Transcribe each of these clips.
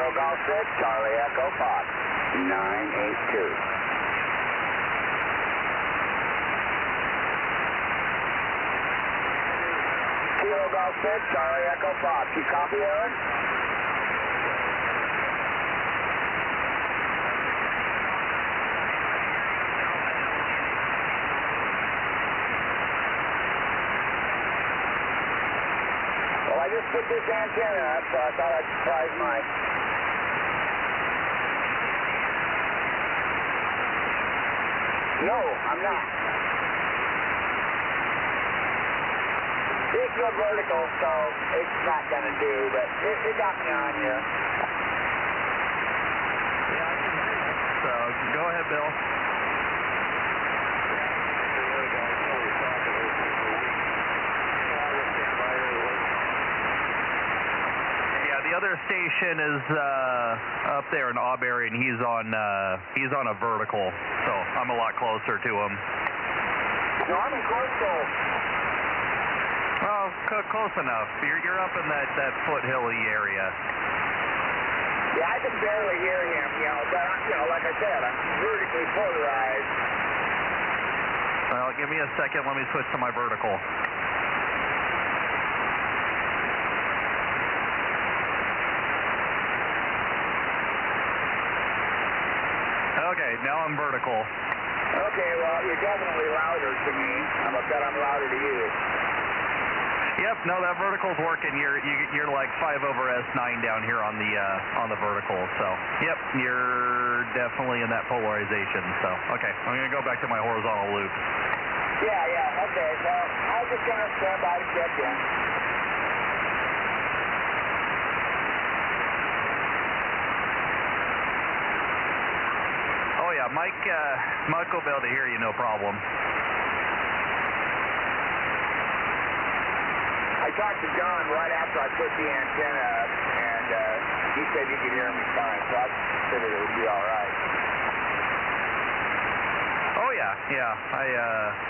Kilo Golf 6, Charlie Echo Fox, 982. Kilo Golf 6, Charlie Echo Fox, you copy, Aaron? Well, I just put this antenna up, so I thought I'd surprise Mike. No, I'm not. It's a vertical, so it's not going to do, but it got me on you. Yeah, I can hear you. So, go ahead, Bill. Yeah, the other station is up there in Auberry, and he's on a vertical, so I'm a lot closer to him. No, I'm in coastal. Well, close enough. You're up in that foothilly area. Yeah, I can barely hear him, but like I said, I'm vertically polarized. Well, give me a second. Let me switch to my vertical. Okay, now I'm vertical. Okay, well, you're definitely louder to me. I'm bet I'm louder to you. Yep, no, that vertical's working. You're like 5 over S9 down here on the vertical. So, yep, you're definitely in that polarization. So, okay, I'm gonna go back to my horizontal loop. Yeah, okay. Well, I was just gonna stand by to check in. Oh yeah, Mike will be able to hear you, no problem. I talked to John right after I put the antenna up, and he said he could hear me fine, so I considered it would be all right. Oh yeah.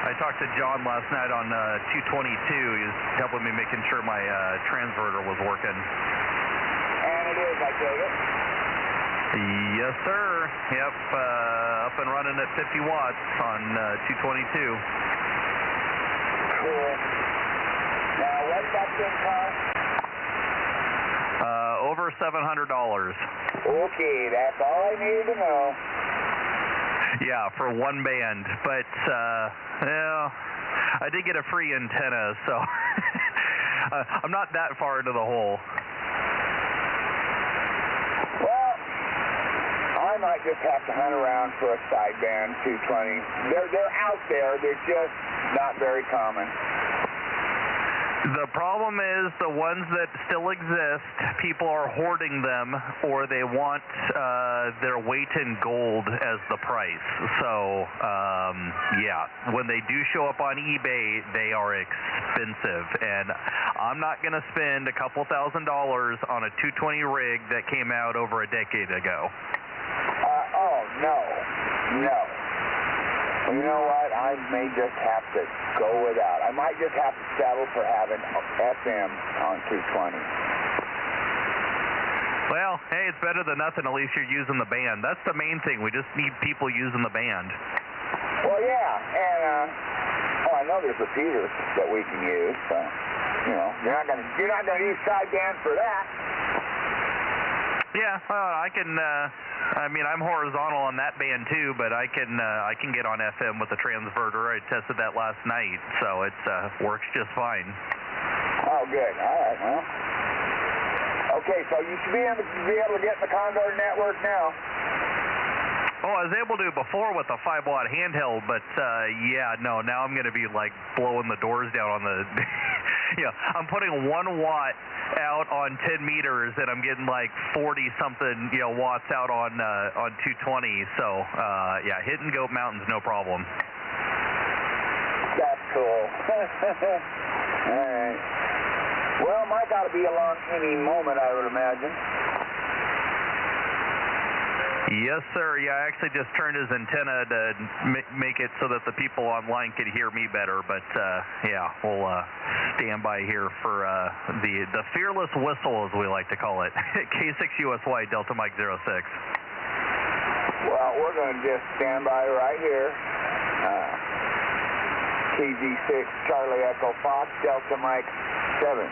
I talked to John last night on 222. He was helping me making sure my transverter was working. And it is, I take it? Yes, sir. Yep, up and running at 50 watts on 222. Cool. Now, what's that thing cost? Over $700. Okay, that's all I needed to know. Yeah, for one band, but I did get a free antenna, so I'm not that far into the hole. Well, I might just have to hunt around for a sideband 220. They're out there. They're just not very common. The problem is the ones that still exist, people are hoarding them, or they want their weight in gold as the price. So, yeah, when they do show up on eBay, they are expensive. And I'm not going to spend a couple $1,000s on a 220 rig that came out over a decade ago. Oh, no. Well, you know what? I may just have to go without. I might just have to settle for having FM on 220. Well, hey, it's better than nothing. At least you're using the band. That's the main thing. We just need people using the band. Well, yeah, and I know there's repeaters that we can use. So, you're not gonna use sideband for that. Yeah, well, I can. I'm horizontal on that band too, but I can get on FM with the transverter. I tested that last night, so it works just fine. Oh, good. All right. Well, okay. So you should be able to get in the Condor network now. Oh, I was able to before with a 5-watt handheld, but now I'm going to be like blowing the doors down on the. I'm putting 1 watt out on 10 meters, and I'm getting like 40-something watts out on 220. So hitting Goat Mountain's no problem. That's cool. All right. Well, Mike ought to be along any moment, I would imagine. Yes, sir. Yeah, I actually just turned his antenna to make it so that the people online could hear me better. But yeah, we'll stand by here for the fearless whistle, as we like to call it. K6USY Delta Mike 06. Well, we're going to just stand by right here. KG6 Charlie Echo Fox Delta Mike 7.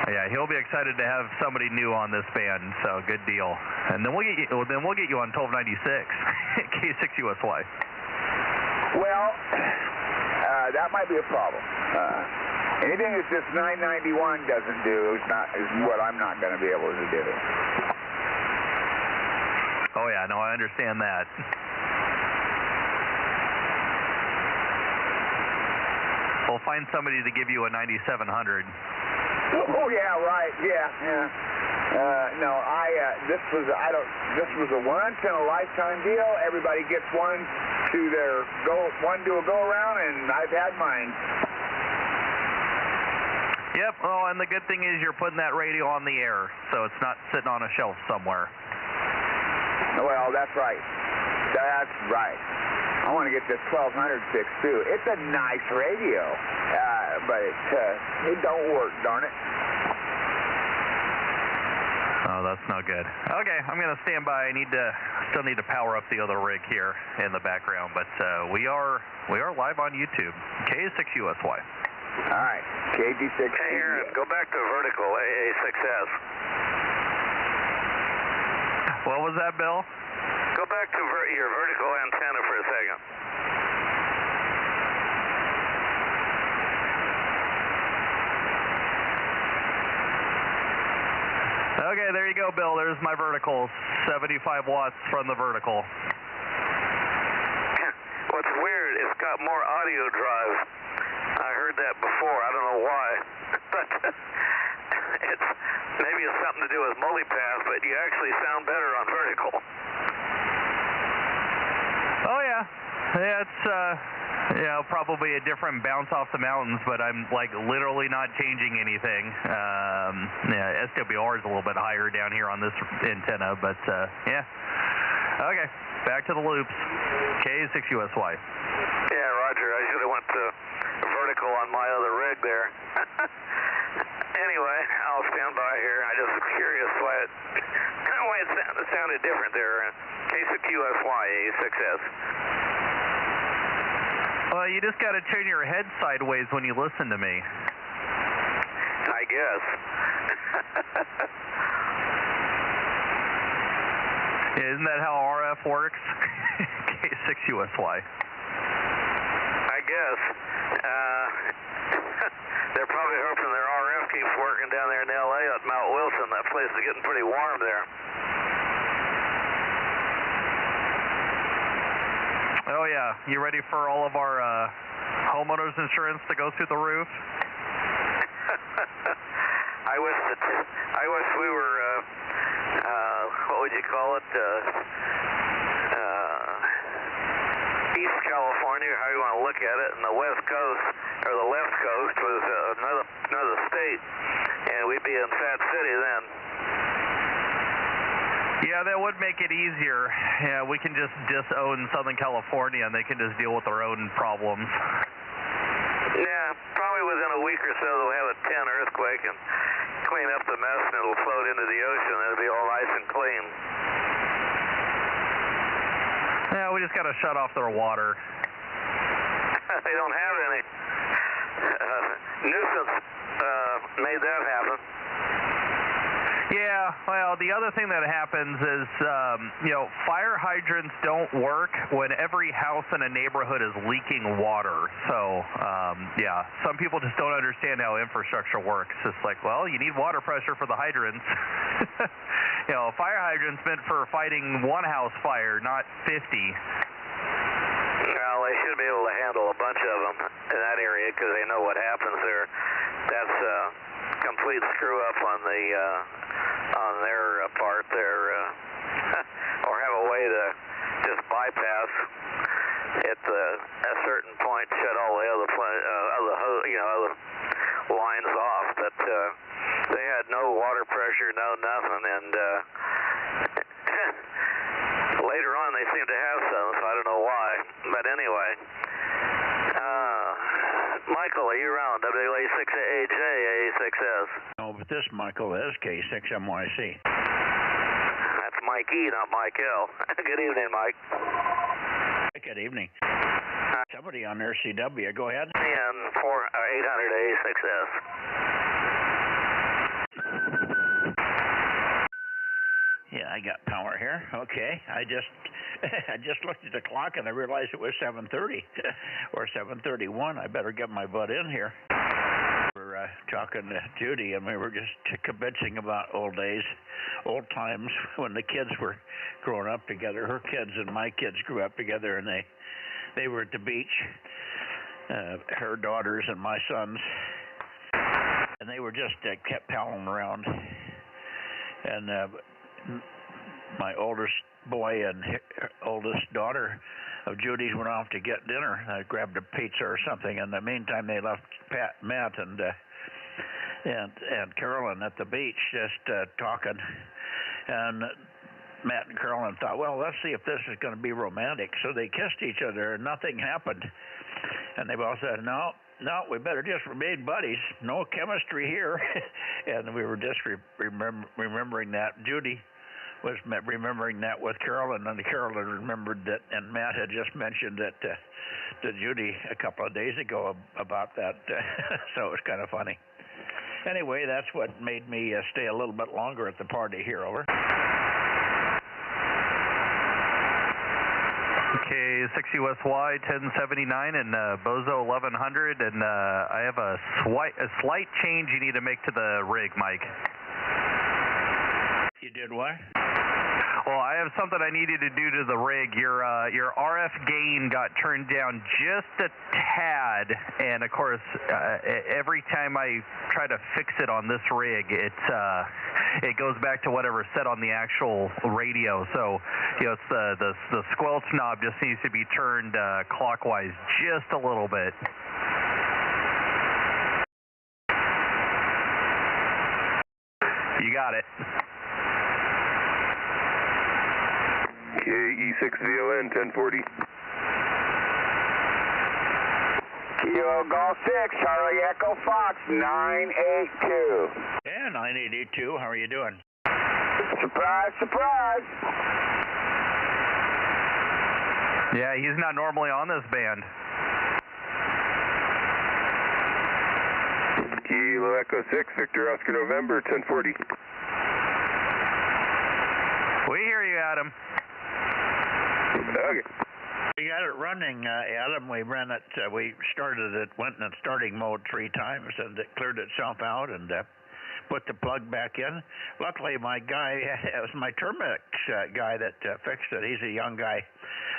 Yeah, he'll be excited to have somebody new on this band, so good deal. And then we'll get you on 1296, K6USY. Well, that might be a problem. Anything that this 991 doesn't do is what I'm not going to be able to do. Oh yeah, no, I understand that. We'll find somebody to give you a 9700. Oh yeah, right. Yeah. No, this was a once in a lifetime deal. Everybody gets one to a go around, and I've had mine. Yep. Oh, and the good thing is you're putting that radio on the air, so it's not sitting on a shelf somewhere. Well, that's right. That's right. I want to get this 1200 fixed too. It's a nice radio, but it don't work, darn it. Oh, that's no good. Okay, I'm going to stand by. I still need to power up the other rig here in the background, but we are live on YouTube. K6USY. All right, KG6. Hey, Aaron, go back to vertical AA6S. What was that, Bill? Go back to your vertical antenna for a second. Okay, there you go, Bill. There's my vertical. 75 watts from the vertical. What's weird, it's got more audio drive. I heard that before. I don't know why. But maybe it's something to do with multipath, but you actually sound better on vertical. Oh yeah, it's probably a different bounce off the mountains, but I'm like literally not changing anything. Yeah, SWR is a little bit higher down here on this antenna, but yeah. Okay, back to the loops. K6USY. Yeah, Roger. I should have went to vertical on my other rig there. Anyway, I'll stand by here. I just was curious why it sounded different there. K6USY A6S. Well, you just got to turn your head sideways when you listen to me. I guess. Isn't that how RF works? K6USY. I guess. They're probably hoping their RF keeps working down there in L.A. at Mount Wilson. That place is getting pretty warm there. Oh yeah, you ready for all of our homeowners insurance to go through the roof? I wish we were what would you call it? East California, how you want to look at it, and the West Coast or the left coast was another state, and we'd be in Fat City then. Yeah, that would make it easier. Yeah, we can just disown Southern California, and they can just deal with their own problems. Yeah, probably within a week or so they'll have a 10 earthquake and clean up the mess, and it'll float into the ocean, and it'll be all nice and clean. Yeah, we just got to shut off their water. They don't have any. Nuisance made that happen. Yeah, well, the other thing that happens is, fire hydrants don't work when every house in a neighborhood is leaking water. So, yeah, some people just don't understand how infrastructure works. It's like, well, you need water pressure for the hydrants. A fire hydrant's meant for fighting one house fire, not 50. Well, they should be able to handle a bunch of them in that area because they know what happens there. That's a complete screw up on their part there, or have a way to just bypass at a certain point, shut all the other other lines off. But They had no water pressure, no nothing, and later on they seemed to have some, so I don't know why. But anyway, Michael, are you around? WA6AJ, A6S. No, but this Michael is K6MYC. That's Mike E, not Mike L. Good evening, Mike. Good evening. Somebody on RCW, go ahead. And 800 A6S. Yeah, I got power here. Okay, I just looked at the clock and I realized it was 7:30 or 7:31. I better get my butt in here. We're talking to Judy, and we were just convincing about old days, old times when the kids were growing up together. Her kids and my kids grew up together, and they were at the beach. Her daughters and my sons, and they were just kept palling around. And my oldest boy and oldest daughter of Judy's went off to get dinner. I grabbed a pizza or something. In the meantime, they left Matt and Carolyn at the beach just talking. And Matt and Carolyn thought, well, let's see if this is going to be romantic. So they kissed each other, and nothing happened. And they both said, no, we better just remain buddies. No chemistry here. And we were just remembering that. Judy was remembering that with Carolyn, and Carolyn remembered that, and Matt had just mentioned that to Judy a couple of days ago about that. So it was kind of funny. Anyway, that's what made me stay a little bit longer at the party here. Over. Okay, 60 West Y, 1079, and Bozo 1100, and I have a slight change you need to make to the rig, Mike. You did what? Well, I have something I needed to do to the rig. Your RF gain got turned down just a tad, and of course, every time I try to fix it on this rig, it goes back to whatever's set on the actual radio. So, it's the squelch knob just needs to be turned clockwise just a little bit. You got it. KE6VON 1040. Kilo Golf 6, Charlie Echo Fox 982. Yeah, 982. How are you doing? Surprise, surprise. Yeah, he's not normally on this band. Kilo Echo 6, Victor Oscar November 1040. We hear you, Adam. Okay. We got it running, Adam. We ran it. We started it, went in starting mode 3 times, and it cleared itself out and put the plug back in. Luckily, my guy, it was my Termix guy that fixed it. He's a young guy,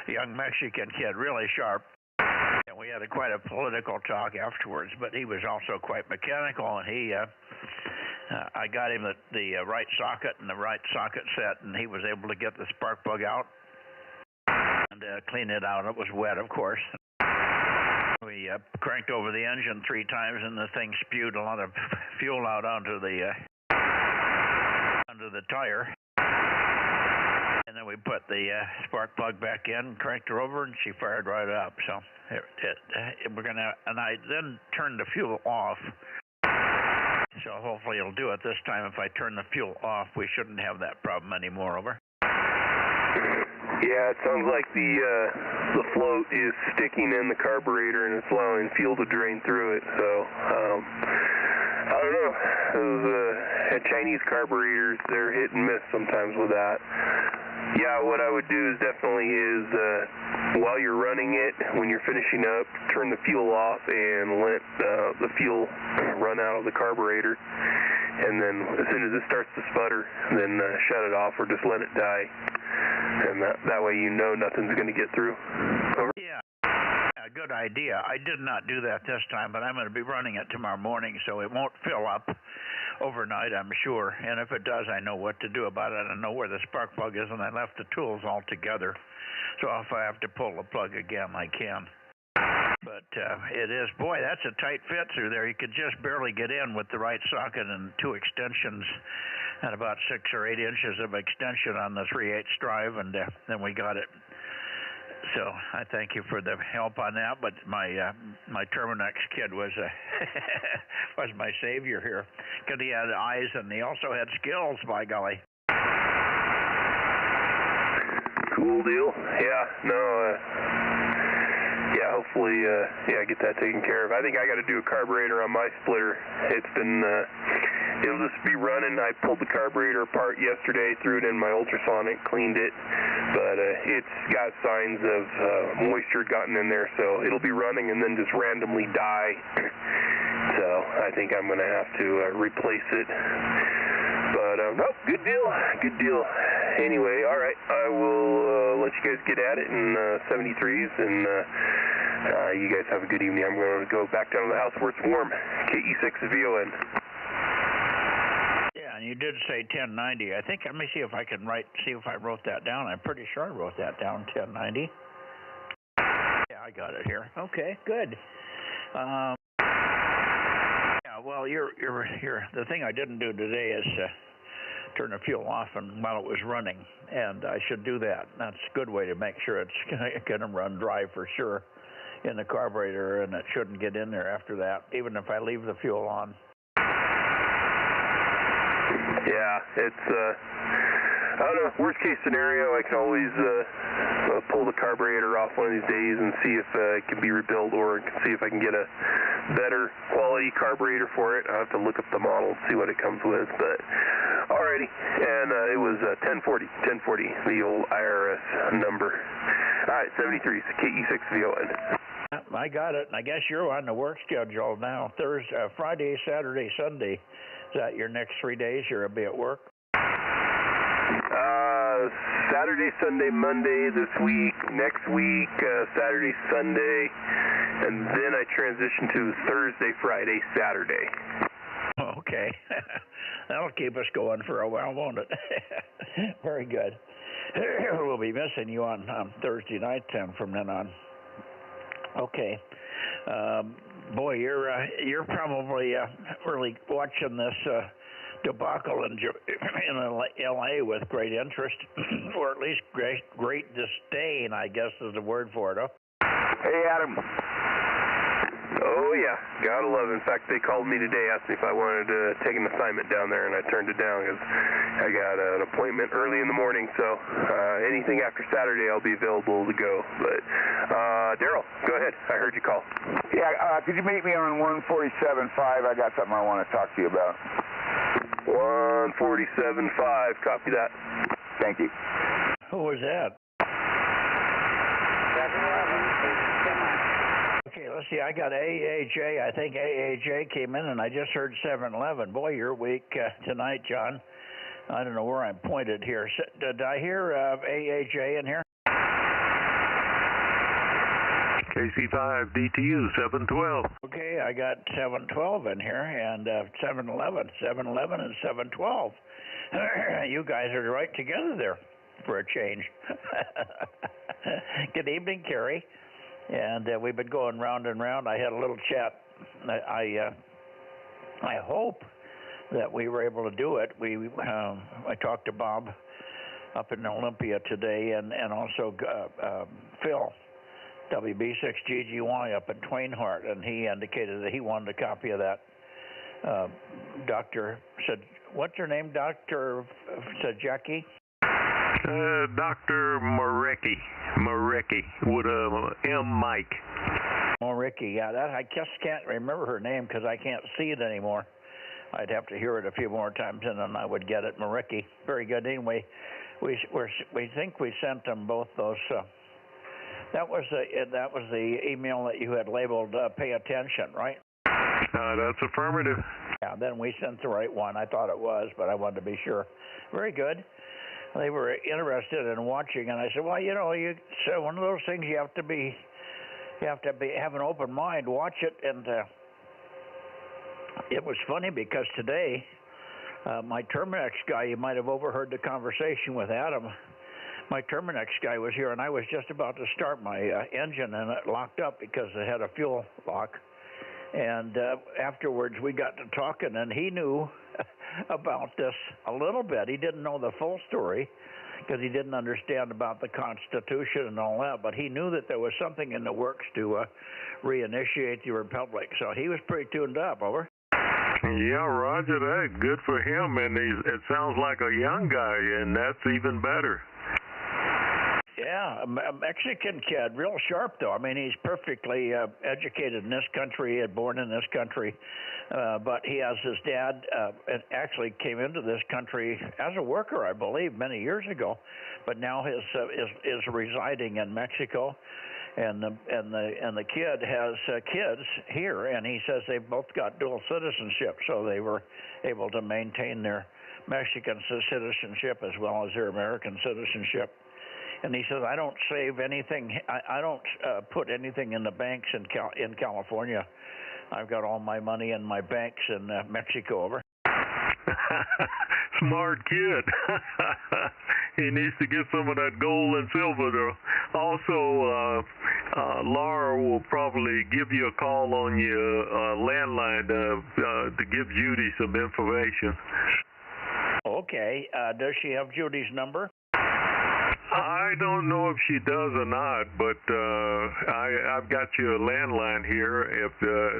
a young Mexican kid, really sharp. And we had quite a political talk afterwards, but he was also quite mechanical, and he, I got him the right socket and the right socket set, and he was able to get the spark plug out and clean it out. It was wet, of course. We cranked over the engine 3 times, and the thing spewed a lot of fuel out onto the under the tire. And then we put the spark plug back in, cranked her over, and she fired right up. So we're gonna, and I then turned the fuel off. So hopefully it'll do it this time. If I turn the fuel off, we shouldn't have that problem anymore. Over. Yeah, it sounds like the float is sticking in the carburetor and it's allowing fuel to drain through it. So I don't know. Those Chinese carburetors, they're hit and miss sometimes with that. Yeah, what I would do is definitely while you're running it, when you're finishing up, turn the fuel off and let the fuel run out of the carburetor. And then as soon as it starts to sputter, then shut it off or just let it die. And that way you know nothing's going to get through. Over. Yeah, good idea. I did not do that this time, but I'm going to be running it tomorrow morning, so it won't fill up overnight, I'm sure. And if it does, I know what to do about it. I know where the spark plug is, and I left the tools all together. So if I have to pull the plug again, I can. But it is, boy, that's a tight fit through there. You could just barely get in with the right socket and two extensions and about 6 or 8 inches of extension on the 3/8 drive, and then we got it. So I thank you for the help on that. But my Terminex kid was was my savior here, because he had eyes and he also had skills. By golly. Cool deal. Yeah. No. Yeah. Hopefully, get that taken care of. I think I got to do a carburetor on my splitter. It's been. It'll just be running. I pulled the carburetor apart yesterday, threw it in my ultrasonic, cleaned it, but it's got signs of moisture gotten in there, so it'll be running and then just randomly die. So I think I'm going to have to replace it. But no, good deal, good deal. Anyway, all right, I will let you guys get at it in 73s, and you guys have a good evening. I'm going to go back down to the house where it's warm. KE6VON. And you did say 1090. I think, let me see if I can see if I wrote that down. I'm pretty sure I wrote that down, 1090. Yeah, I got it here. Okay, good. Yeah, well, the thing I didn't do today is turn the fuel off while it was running, and I should do that. That's a good way to make sure it's going to run dry for sure in the carburetor, and it shouldn't get in there after that, even if I leave the fuel on. Yeah, it's, I don't know, worst case scenario, I can always pull the carburetor off one of these days and see if it can be rebuilt, or see if I can get a better quality carburetor for it. I'll have to look up the model and see what it comes with, but alrighty. And it was 1040, the old IRS number. Alright, 73's, KE6VON. I got it, and I guess you're on the work schedule now. Friday, Saturday, Sunday. Is that your next 3 days you'll be at work? Saturday, Sunday, Monday this week, next week, Saturday, Sunday, and then I transition to Thursday, Friday, Saturday. Okay. That'll keep us going for a while, won't it? Very good. We'll be missing you on Thursday night then from then on. Okay. Boy, you're probably really watching this debacle in L.A. with great interest, or at least great disdain, I guess is the word for it, huh? Hey, Adam. Oh, yeah. Gotta love it. In fact, they called me today, asked me if I wanted to take an assignment down there, and I turned it down because I got an appointment early in the morning, so anything after Saturday I'll be available to go. But, Daryl, go ahead. I heard you call. Yeah, could you meet me on 147.5? I got something I want to talk to you about. 147.5. Copy that. Thank you. Who was that? 711. Okay, let's see. I got AAJ. I think AAJ came in, and I just heard 711. Boy, you're weak tonight, John. I don't know where I'm pointed here. Did I hear AAJ in here? KC5 DTU 712. Okay, I got 712 in here, and 711, 711, and 712. You guys are right together there for a change. Good evening, Kerry. And we've been going round and round. I had a little chat. I hope that we were able to do it. I talked to Bob up in Olympia today, and also Phil, WB6GGY up in Twainhart, and he indicated that he wanted a copy of that. Doctor said, what's her name, Dr. said Jackie? Dr. Marecki with a M. Mike. Marecki, yeah, that I just can't remember her name because I can't see it anymore. I'd have to hear it a few more times and then I would get it. Marecki, very good. Anyway, we think we sent them both those. That was the email that you had labeled "Pay Attention," right? That's affirmative. Yeah, then we sent the right one. I thought it was, but I wanted to be sure. Very good. They were interested in watching, and I said, well, it's one of those things you have to have an open mind, watch it, and it was funny because today, my Terminex guy, you might have overheard the conversation with Adam, my Terminex guy was here, and I was just about to start my engine, and it locked up because it had a fuel lock. And afterwards, we got to talking, and he knew about this a little bit. He didn't know the full story because he didn't understand about the Constitution and all that, but he knew that there was something in the works to reinitiate the Republic. So he was pretty tuned up. Over. Yeah, roger that. Good for him, and it sounds like a young guy, and that's even better. Yeah, a Mexican kid, real sharp though. I mean, he's perfectly educated in this country, born in this country, but he has his dad actually came into this country as a worker, I believe, many years ago, but now is residing in Mexico, and the kid has kids here, and he says they've both got dual citizenship, so they were able to maintain their Mexican citizenship as well as their American citizenship. And he says, I don't save anything. I don't put anything in the banks in California. I've got all my money in my banks in Mexico. Over. Smart kid. He needs to get some of that gold and silver there. Also, Laura will probably give you a call on your landline to give Judy some information. Okay. Does she have Judy's number? I don't know if she does or not, but I've got your landline here, if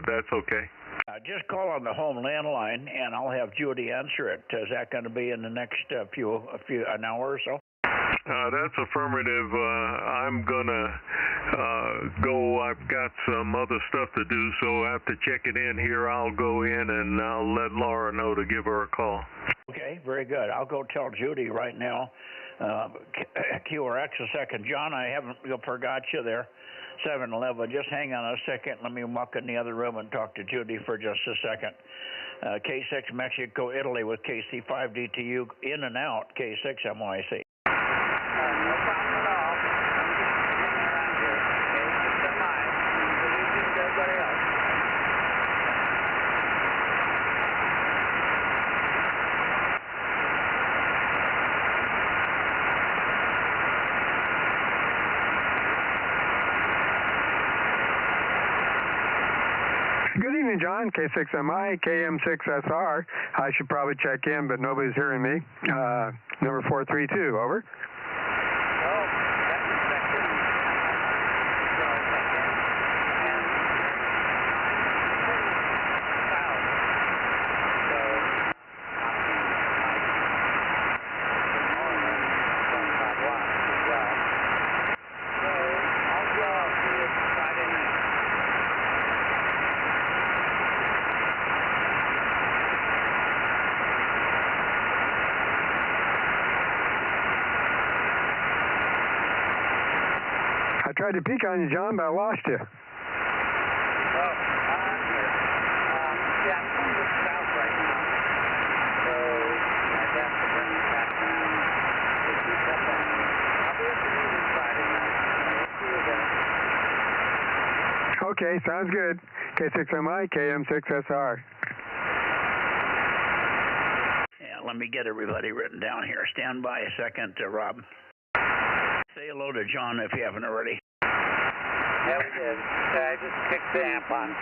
that's okay. Just call on the home landline, and I'll have Judy answer it. Is that going to be in the next an hour or so? That's affirmative. I'm gonna go. I've got some other stuff to do, so I have to check it in here. I'll go in and I'll let Laura know to give her a call. Okay, very good. I'll go tell Judy right now. QRX a second. John, I haven't forgot you there. 7-Eleven. Just hang on a second. Let me walk in the other room and talk to Judy for just a second. K6 Mexico, Italy with KC5 DTU in and out. K6 MYC. No problem at all. I'm just hanging around here. K6 MI. Everybody else. Good evening, John. K6MI, KM6SR. I should probably check in, but nobody's hearing me. Number 432, over. I tried to peek on you, John, but I lost you. Oh, I'm here. Yeah, I'm going to south right now. So I'd have to bring you back down to keep up on me. I'll be at the meeting Friday night. I'll see you then. Okay, sounds good. K6MI, KM6SR. Yeah, let me get everybody written down here. Stand by a second, Rob. Say hello to John if you haven't already. Yeah, we did. I just kicked the amp on.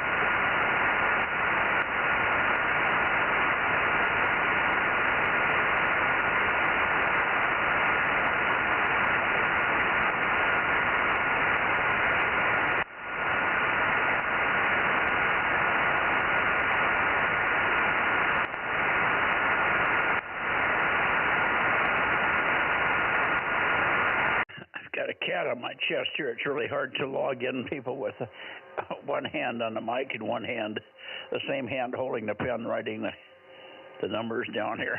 Got a cat on my chest here. It's really hard to log in people with one hand on the mic and one hand, the same hand holding the pen, writing the numbers down here.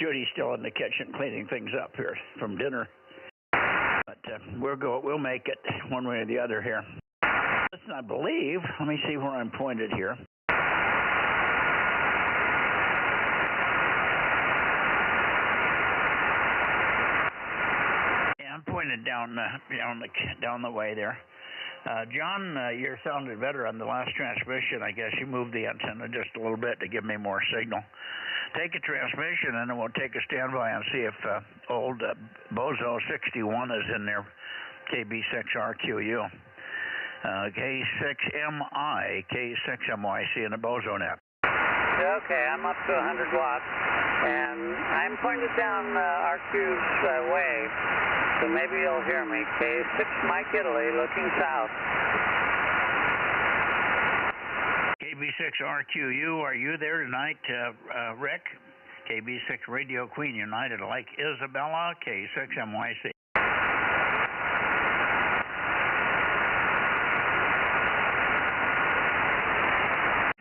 Judy's still in the kitchen cleaning things up here from dinner. But we'll make it one way or the other here. Listen, I believe, let me see where I'm pointed here. I'm pointed down the way there. John, you sounded better on the last transmission. I guess you moved the antenna just a little bit to give me more signal. Take a transmission, and then we'll take a standby and see if old Bozo 61 is in there. KB6RQU. K6MI, K6MYC in the Bozo Net. Okay, I'm up to 100 watts, and I'm pointed down RQ's way, so maybe you'll hear me. K6 Mike Italy, looking south. KB6RQU, are you there tonight, Rick? KB6 Radio Queen United, like Isabella, K6MYC.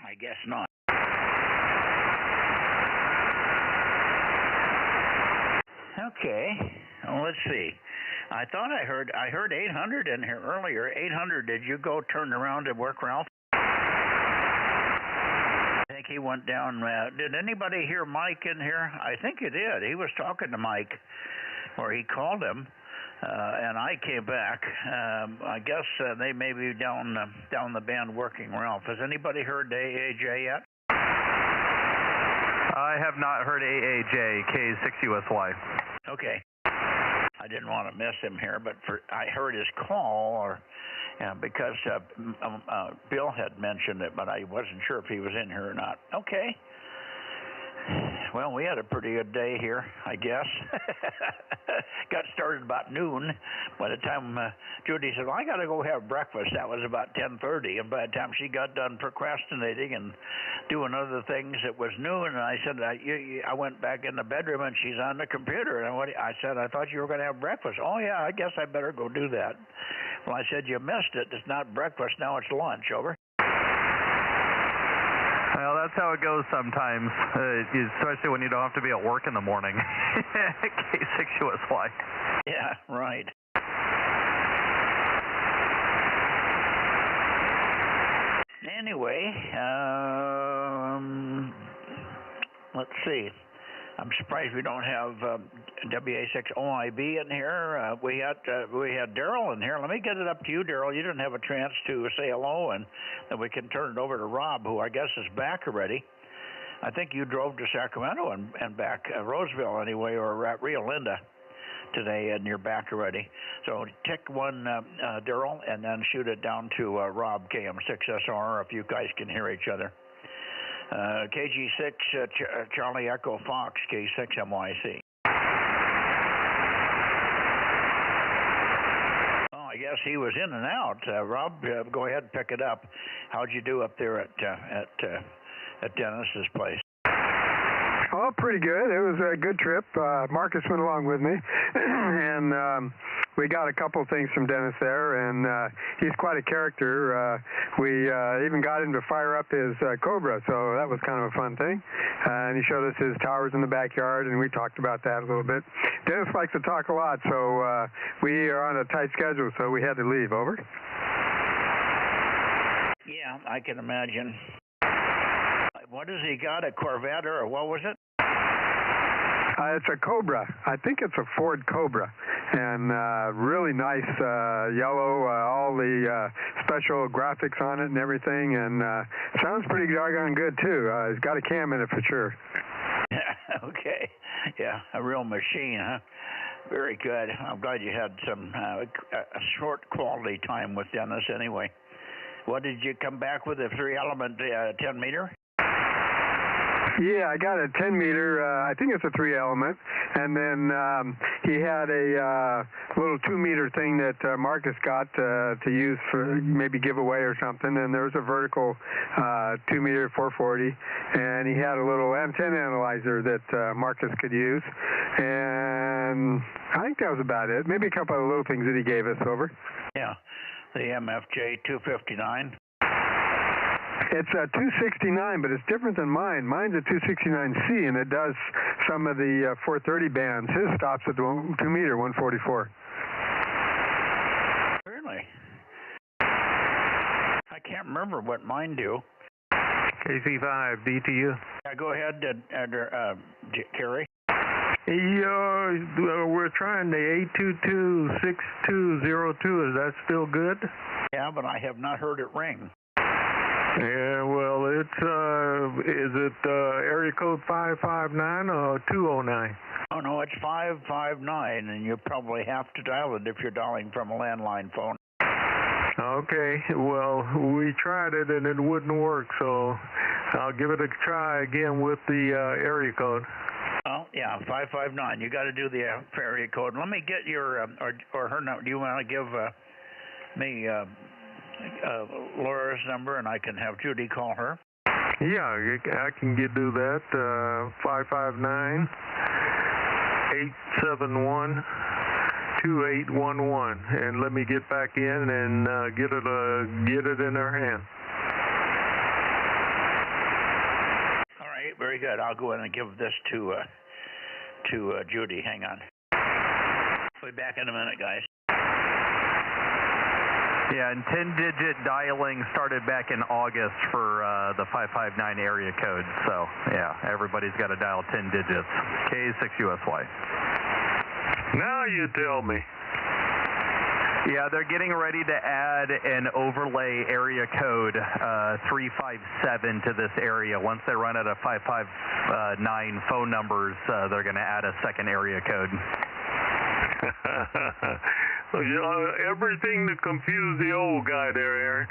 I guess not. Okay, well, let's see. I thought I heard 800 in here earlier. 800, did you go turn around and work, Ralph? I think he went down. Did anybody hear Mike in here? I think you did. He was talking to Mike, or he called him, and I came back. I guess they may be down the band working, Ralph. Has anybody heard AAJ yet? I have not heard AAJ, K6USY. Okay. I didn't want to miss him here, but I heard his call, or because Bill had mentioned it, but I wasn't sure if he was in here or not. Okay. Well, we had a pretty good day here, I guess. Got started about noon. By the time Judy said, well, I got to go have breakfast, that was about 10:30. And by the time she got done procrastinating and doing other things, it was noon. And I said, I went back in the bedroom, and she's on the computer. And I said, I thought you were going to have breakfast. Oh, yeah, I guess I better go do that. Well, I said, you missed it. It's not breakfast. Now it's lunch. Over. Well, that's how it goes sometimes, especially when you don't have to be at work in the morning. K6USY. Yeah, right. Anyway, let's see. I'm surprised we don't have WA6OIB in here. We had Daryl in here. Let me get it up to you, Daryl. You didn't have a chance to say hello, and then we can turn it over to Rob, who I guess is back already. I think you drove to Sacramento and back, Roseville anyway, or at Rio Linda today, and you're back already. So take one, Daryl, and then shoot it down to Rob, KM6SR, if you guys can hear each other. KG6, Charlie Echo Fox, K6MYC. Oh, I guess he was in and out. Rob, go ahead and pick it up. How'd you do up there at Dennis's place? Oh, pretty good. It was a good trip. Marcus went along with me, and we got a couple things from Dennis there, and he's quite a character. We even got him to fire up his Cobra, so that was kind of a fun thing. And he showed us his towers in the backyard, and we talked about that a little bit. Dennis likes to talk a lot, so we are on a tight schedule, so we had to leave. Over. Yeah, I can imagine. What has he got, a Corvette, or what was it? It's a Cobra. I think it's a Ford Cobra, and really nice yellow, all the special graphics on it and everything, and sounds pretty doggone good too. It's got a cam in it for sure. Okay, yeah, a real machine, huh? Very good. I'm glad you had some a short quality time with Dennis anyway. What did you come back with, a 3-element 10-meter? Yeah, I got a 10-meter, I think it's a 3-element, and then he had a little 2-meter thing that Marcus got to use for maybe giveaway or something, and there was a vertical 2-meter 440, and he had a little antenna analyzer that Marcus could use, and I think that was about it. Maybe a couple of little things that he gave us. Over. Yeah, the MFJ 259. It's a 269, but it's different than mine. Mine's a 269C, and it does some of the 430 bands. His stops at the 2-meter 144. Really? I can't remember what mine do. KC5 BTU. Yeah, go ahead, Kerry. Yeah, we're trying the 822-6202. Is that still good? Yeah, but I have not heard it ring. Yeah, well, it's, is it area code 559 or 209? Oh, no, it's 559, and you probably have to dial it if you're dialing from a landline phone. Okay, well, we tried it and it wouldn't work, so I'll give it a try again with the area code. Oh, yeah, 559. You got to do the area code. Let me get your, or her number. Do you want to give me Laura's number, and I can have Judy call her? Yeah, I can do that. 559-871-2811, and let me get back in and get it in her hand. All right, very good. I'll go in and give this to Judy. Hang on. I'll be back in a minute, guys. Yeah, and 10-digit dialing started back in August for the 559 area code. So, yeah, everybody's got to dial 10 digits. K6USY. Now you tell me. Yeah, they're getting ready to add an overlay area code 357 to this area. Once they run out of 559 phone numbers, they're going to add a second area code. Everything to confuse the old guy there, Aaron.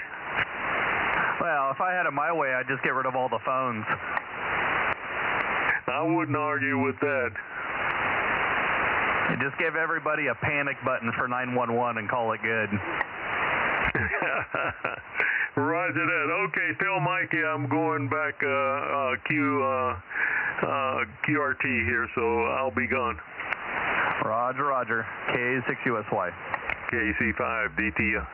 Well, if I had it my way, I'd just get rid of all the phones. I wouldn't argue with that. Just give everybody a panic button for 911 and call it good. Roger that. Okay, tell Mikey I'm going back QRT here, so I'll be gone. Roger, roger. K6USY. KC5DTU.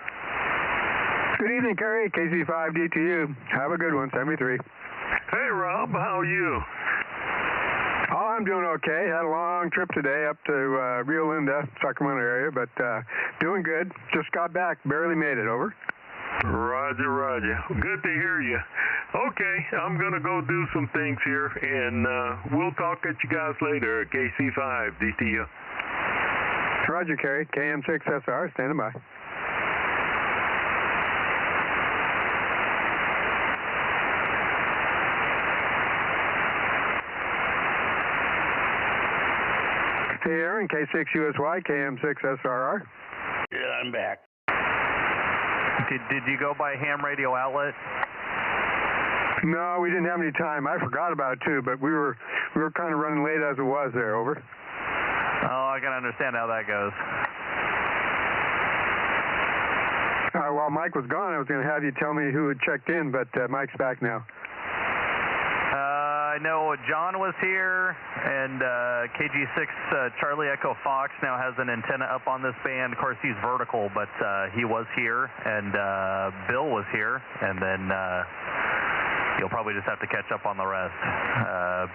Good evening, Kerry. KC5DTU. Have a good one. 73. Hey, Rob. How are you? Oh, I'm doing okay. Had a long trip today up to Rio Linda, Sacramento area, but doing good. Just got back. Barely made it. Over. Roger, roger. Good to hear you. Okay, I'm going to go do some things here, and we'll talk at you guys later. KC5DTU. Roger, Kerry. KM6SR, standing by. Hey, Aaron, K6USY, KM6SRR. Yeah, I'm back. Did you go by ham radio outlet? No, we didn't have any time. I forgot about it too, but we were kind of running late as it was there. Over. Oh, I can understand how that goes. While Mike was gone, I was going to have you tell me who had checked in, but Mike's back now. I know John was here, and KG6 Charlie Echo Fox now has an antenna up on this band. Of course, he's vertical, but he was here, and Bill was here, and then you'll probably just have to catch up on the rest.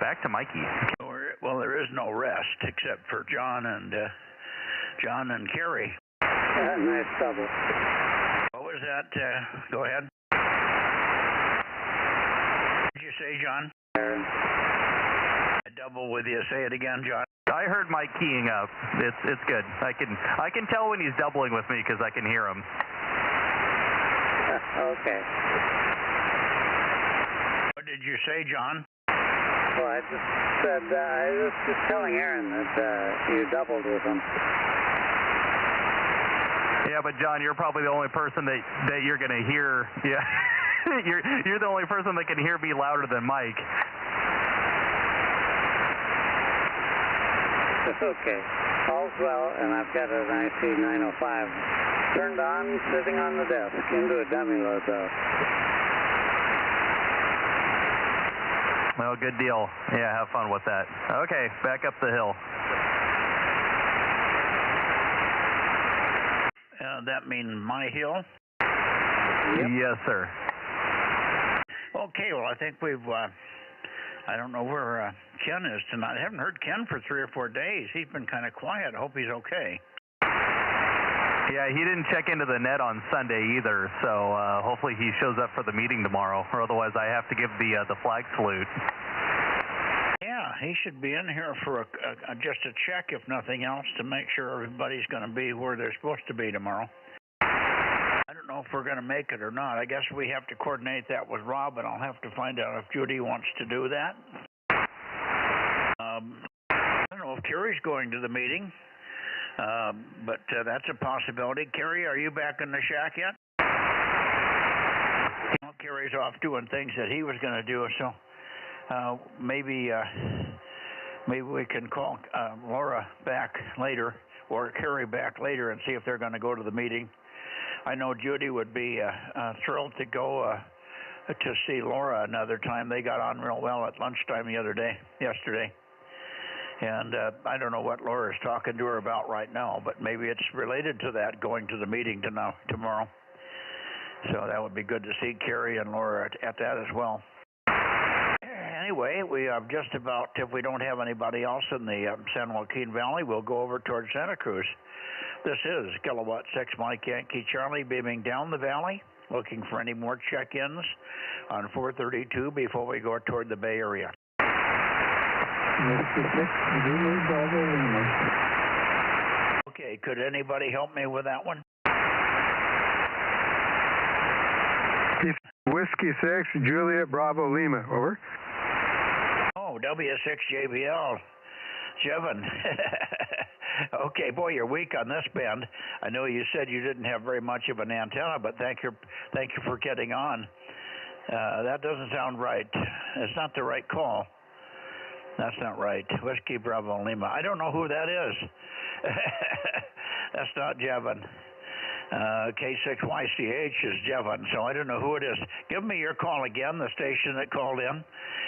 Back to Mikey. Well, there is no rest except for John and Kerry. Nice double. What was that? Go ahead. What did you say, John? I double with you. Say it again, John. I heard Mike keying up. It's good. I can tell when he's doubling with me because I can hear him. Okay. What did you say, John? Well, I just said, I was just telling Aaron that you doubled with him. Yeah, but John, you're probably the only person that you're going to hear. Yeah, you're the only person that can hear me louder than Mike. Okay. All's well, and I've got an IC905 turned on, sitting on the desk, into a dummy load, though. Well, good deal. Yeah, have fun with that. Okay, back up the hill. That mean my hill? Yep. Yes, sir. Okay, well, I think we've, I don't know where Ken is tonight. I haven't heard Ken for 3 or 4 days. He's been kind of quiet. I hope he's okay. Yeah, he didn't check into the net on Sunday either, so hopefully he shows up for the meeting tomorrow, or otherwise I have to give the flag salute. Yeah, Yeah, he should be in here for just a check, if nothing else, to make sure everybody's going to be where they're supposed to be tomorrow. I don't know if we're going to make it or not. I guess we have to coordinate that with Rob, and I'll have to find out if Judy wants to do that. I don't know if Carrie's going to the meeting, but that's a possibility. Carrie, are you back in the shack yet? Well, Carrie's off doing things that he was going to do, so maybe we can call Laura back later or Carrie back later and see if they're going to go to the meeting. I know Judy would be thrilled to go to see Laura another time. They got on real well at lunchtime yesterday. And I don't know what Laura's talking to her about right now, but maybe it's related to that, going to the meeting tomorrow. So that would be good to see Carrie and Laura at that as well. Anyway, we have just about, if we don't have anybody else in the San Joaquin Valley, we'll go over towards Santa Cruz. This is Kilowatt 6 Mike Yankee Charlie beaming down the valley, looking for any more check-ins on 432 before we go toward the Bay Area. Okay, could anybody help me with that one? Whiskey 6, Juliet Bravo Lima, over. Oh, W6JBL, Jevon. Okay, boy, you're weak on this band. I know you said you didn't have very much of an antenna, but thank you for getting on. That doesn't sound right. It's not the right call. That's not right. Whiskey Bravo Lima. I don't know who that is. That's not Jevon. K6YCH is Jevon, so I don't know who it is. Give me your call again, the station that called in,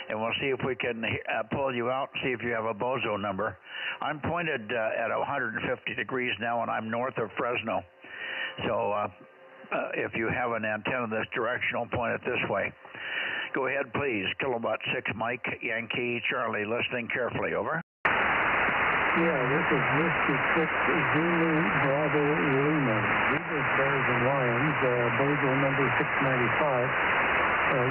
and we'll see if we can pull you out and see if you have a Bozo number. I'm pointed at 150 degrees now, and I'm north of Fresno. So if you have an antenna that's directional, point it this way. Go ahead, please. Kilowatt 6 Mike Yankee Charlie, listening carefully, over. Yeah, this is Whiskey 6 Zulu Bravo Lima. Zebras, Bears, and Lions. Bozo number 695.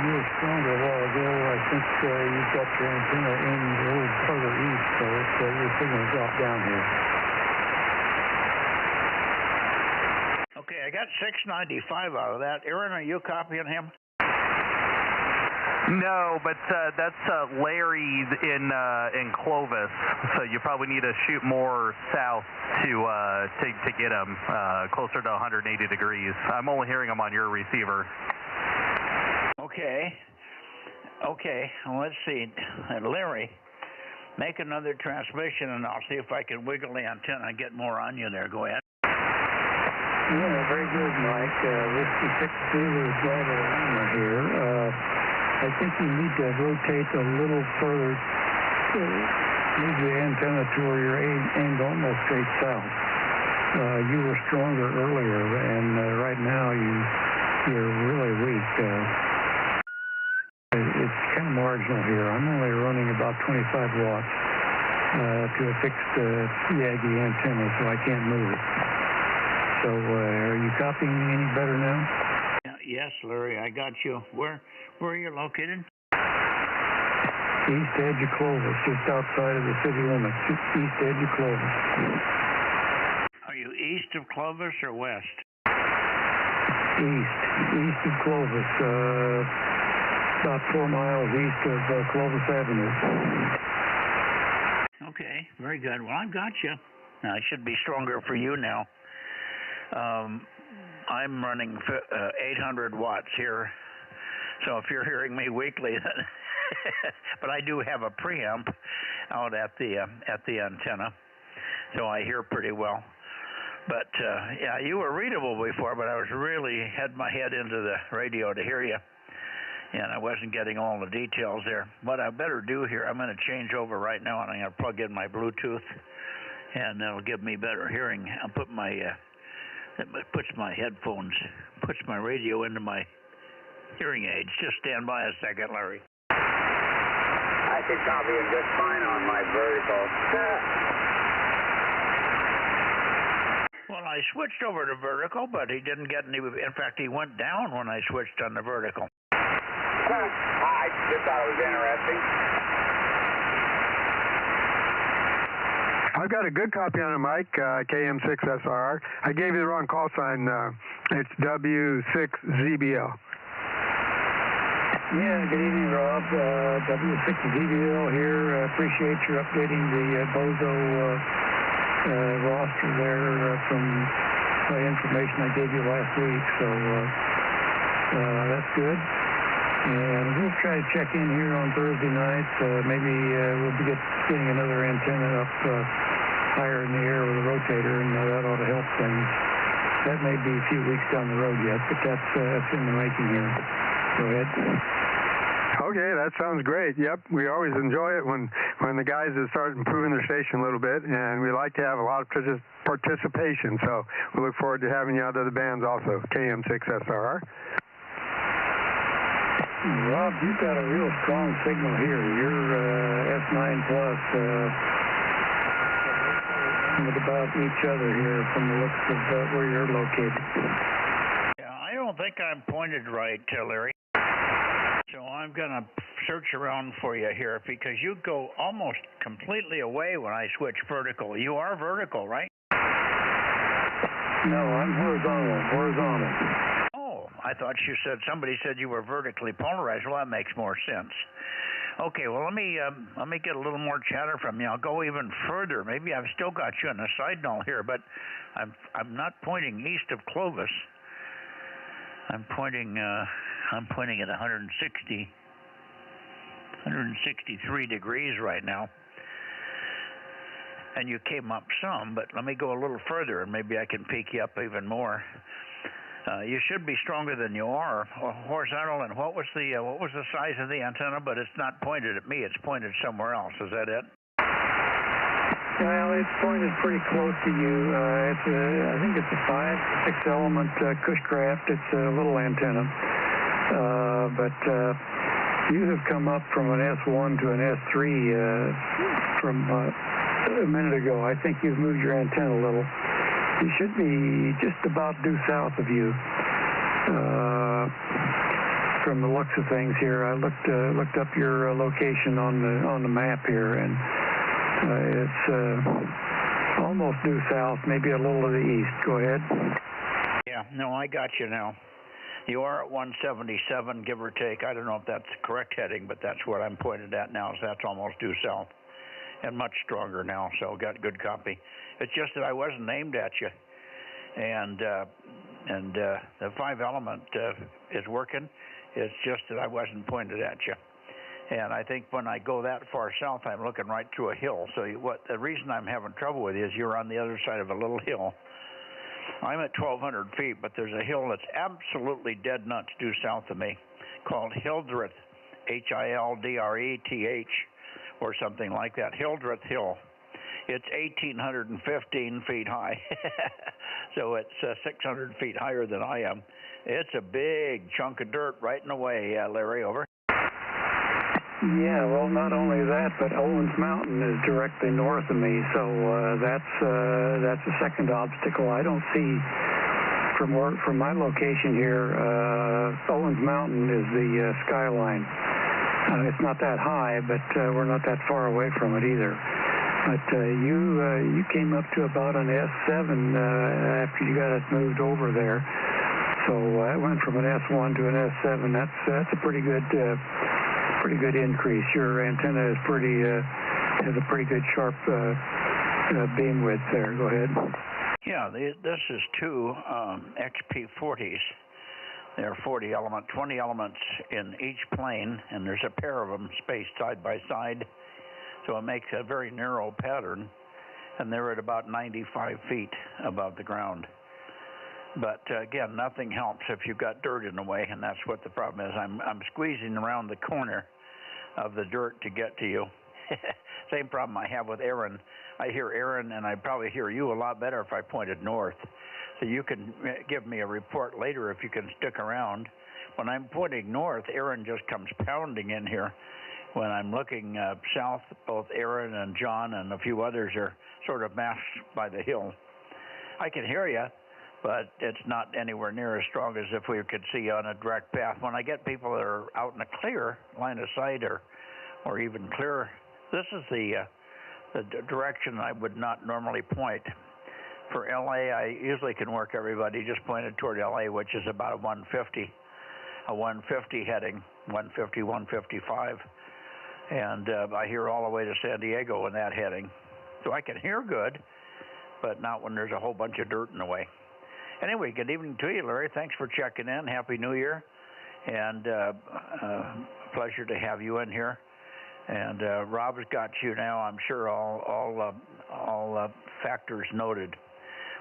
You were stronger a while ago. I think you've got your antenna in a little further east, so your signal dropped down here. Okay, I got 695 out of that. Aaron, are you copying him? No, but that's Larry in Clovis, so you probably need to shoot more south to get him closer to 180 degrees. I'm only hearing him on your receiver. Okay. Well, let's see. Larry, make another transmission, and I'll see if I can wiggle the antenna and get more on you there. Go ahead. Yeah, very good, Mike. Whiskey 6 Zulu Bravo Lima here. I think you need to rotate a little further, move the antenna to where you're aimed almost straight south. You were stronger earlier, and right now you're really weak. It's kind of marginal here. I'm only running about 25 watts to a fixed Yagi antenna, so I can't move it. So are you copying me any better now? Yes, Larry, I got you. Where are you located? East edge of Clovis, just outside of the city limits. East edge of Clovis. Are you east of Clovis or west? East of Clovis, about 4 miles east of Clovis Avenue. Okay, very good. Well, I've got you. I should be stronger for you now. I'm running 800 watts here, so if you're hearing me weakly, but I do have a preamp out at the antenna, so I hear pretty well. But yeah, you were readable before, but I was really had my head into the radio to hear you, and I wasn't getting all the details there. What I better do here, I'm going to change over right now, and I'm going to plug in my Bluetooth, and that'll give me better hearing. I'll put my puts my radio into my hearing aids. Just stand by a second, Larry. I could copy it just fine on my vertical. Well, I switched over to vertical, but he didn't get any. In fact, he went down when I switched on the vertical. I just thought it was interesting. I've got a good copy on it, Mike, KM6SR. I gave you the wrong call sign. It's W6ZBL. Yeah, good evening, Rob. W6ZBL here. Appreciate you updating the Bozo roster there from the information I gave you last week. So that's good. And we'll try to check in here on Thursday night. Maybe we'll be getting another antenna up higher in the air with a rotator, and that ought to help things. That may be a few weeks down the road yet, but that's in the making here. Go ahead. Okay, that sounds great. Yep, we always enjoy it when the guys start improving their station a little bit, and we like to have a lot of participation. So we look forward to having you out of the bands also, KM6SR. Rob, you've got a real strong signal here. You're S9 plus with about each other here from the looks of where you're located. Yeah, I don't think I'm pointed right, Larry. So I'm going to search around for you here because you go almost completely away when I switch vertical. You are vertical, right? No, I'm horizontal. Oh, I thought somebody said you were vertically polarized. Well, that makes more sense. Okay, well, let me get a little more chatter from you. I'll go even further. Maybe I've still got you on a side null here, but I'm not pointing east of Clovis. I'm pointing at 163 degrees right now. And you came up some, but let me go a little further and maybe I can peek you up even more. You should be stronger than you are. Horizontal, and what was the size of the antenna? But it's not pointed at me, it's pointed somewhere else. Is that it? Well, it's pointed pretty close to you. I think it's a 5-6 element Cushcraft. It's a little antenna. But you have come up from an S1 to an S3 from a minute ago. I think you've moved your antenna a little. You should be just about due south of you. From the looks of things here, I looked up your location on the map here, and it's almost due south, maybe a little to the east. Go ahead. Yeah, no, I got you now. You are at 177, give or take. I don't know if that's the correct heading, but that's what I'm pointed at now, so that's almost due south. And much stronger now, so got good copy. It's just that I wasn't aimed at you. And the 5 element is working. It's just that I wasn't pointed at you. And I think when I go that far south, I'm looking right through a hill. So the reason I'm having trouble with you is you're on the other side of a little hill. I'm at 1,200 feet, but there's a hill that's absolutely dead nuts due south of me called Hildreth, Hildreth, or something like that, Hildreth Hill. It's 1,815 feet high, so it's 600 feet higher than I am. It's a big chunk of dirt right in the way, Larry, over. Yeah, well, not only that, but Owens Mountain is directly north of me, so that's a second obstacle. I don't see from my location here. Owens Mountain is the skyline. It's not that high, but we're not that far away from it either. But you came up to about an S7 after you got us moved over there. So it went from an S1 to an S7. That's a pretty good increase. Your antenna is has a pretty good sharp beam width there. Go ahead. Yeah, this is 2 XP40s. They're 40 element, 20 elements in each plane, and there's a pair of them spaced side by side. So it makes a very narrow pattern, and they're at about 95 feet above the ground. But again, nothing helps if you've got dirt in the way, and that's what the problem is. I'm squeezing around the corner of the dirt to get to you. Same problem I have with Aaron. I hear Aaron, and I probably hear you a lot better if I pointed north. So you can give me a report later if you can stick around. When I'm pointing north, Aaron just comes pounding in here. When I'm looking south, both Aaron and John and a few others are sort of masked by the hill. I can hear you, but it's not anywhere near as strong as if we could see on a direct path. When I get people that are out in a clear line of sight or even clear, this is the the direction I would not normally point. For LA, I usually can work everybody just pointed toward LA, which is about a 150 heading, 150, 155. And I hear all the way to San Diego in that heading. So I can hear good, but not when there's a whole bunch of dirt in the way. Anyway, good evening to you, Larry. Thanks for checking in. Happy New Year. And pleasure to have you in here. And Rob's got you now, I'm sure, all factors noted.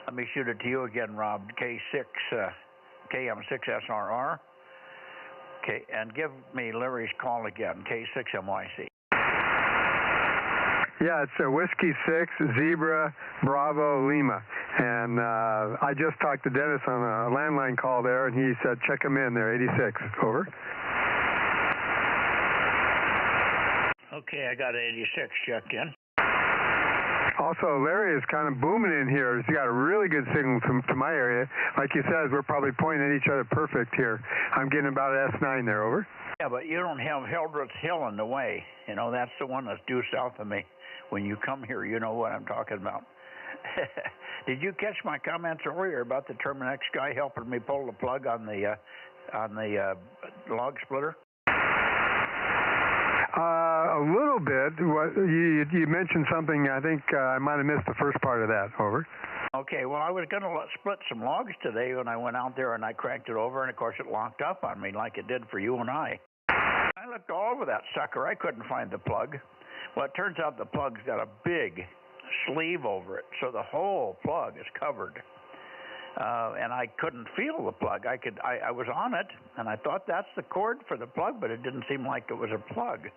Let me shoot it to you again, Rob. KM6SRR. Okay, and give me Larry's call again, K6MYC. Yeah, it's Whiskey 6, Zebra, Bravo, Lima. And I just talked to Dennis on a landline call there, and he said, check him in there, 86. Over. Okay, I got 86 checked in. Also, Larry is kind of booming in here. He's got a really good signal to my area. Like you said, we're probably pointing at each other perfect here. I'm getting about S9 there, over. Yeah, but you don't have Hildreth's Hill in the way. You know, that's the one that's due south of me. When you come here, you know what I'm talking about. Did you catch my comments earlier about the Terminex guy helping me pull the plug on the log splitter? A little bit. You mentioned something. I think I might have missed the first part of that. Over. Okay, well, I was going to split some logs today when I went out there and I cranked it over, and of course it locked up on me like it did for you and I. I looked all over that sucker. I couldn't find the plug. Well, it turns out the plug's got a big sleeve over it, so the whole plug is covered. And I couldn't feel the plug. I was on it, and I thought that's the cord for the plug, but it didn't seem like it was a plug.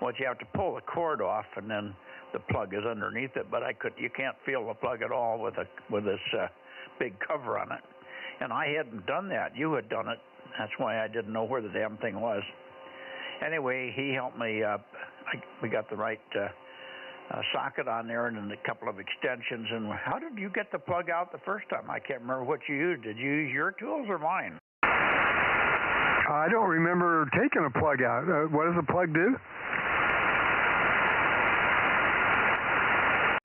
Well, you have to pull the cord off, and then the plug is underneath it. But you can't feel the plug at all with this big cover on it. And I hadn't done that. You had done it. That's why I didn't know where the damn thing was. Anyway, he helped me. We got the right socket on there and then a couple of extensions. And how did you get the plug out the first time? I can't remember what you used. Did you use your tools or mine? I don't remember taking a plug out. What does a plug do?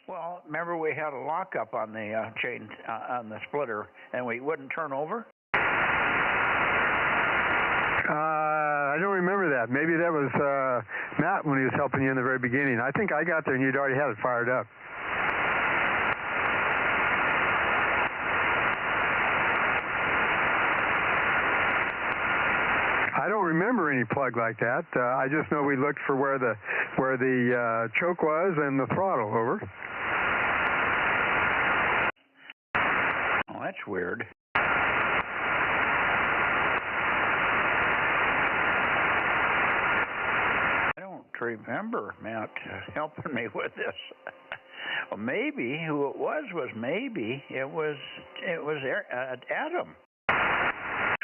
Well, remember we had a lockup on the chain on the splitter, and we wouldn't turn over? I don't remember that. Maybe that was Matt when he was helping you in the very beginning. I think I got there and you'd already had it fired up. I don't remember any plug like that. I just know we looked for where the choke was and the throttle. Over. Oh, that's weird. Remember Matt helping me with this. Well, maybe who it was maybe it was Adam.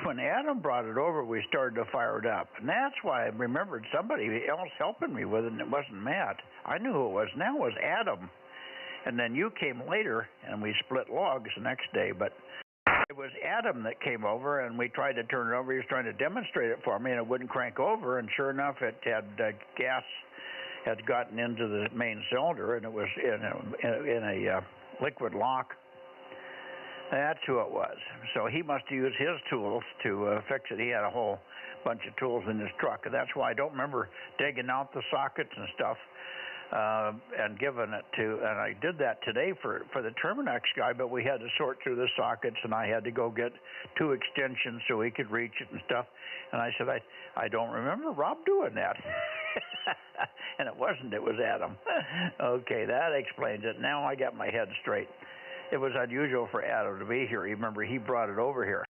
When Adam brought it over, we started to fire it up, and that's why I remembered somebody else helping me with it, and it wasn't Matt. I knew who it was. Now it was Adam, and then you came later, and we split logs the next day. But it was Adam that came over, and we tried to turn it over. He was trying to demonstrate it for me, and it wouldn't crank over. And sure enough, it had gas had gotten into the main cylinder, and it was in a liquid lock. That's who it was. So he must have used his tools to fix it. He had a whole bunch of tools in his truck, and that's why I don't remember digging out the sockets and stuff. And giving it to, and I did that today for the Terminex guy, but we had to sort through the sockets, and I had to go get 2 extensions so he could reach it and stuff. And I said, I don't remember Rob doing that. And it wasn't, it was Adam. Okay, that explains it. Now I got my head straight. It was unusual for Adam to be here. Remember, he brought it over here.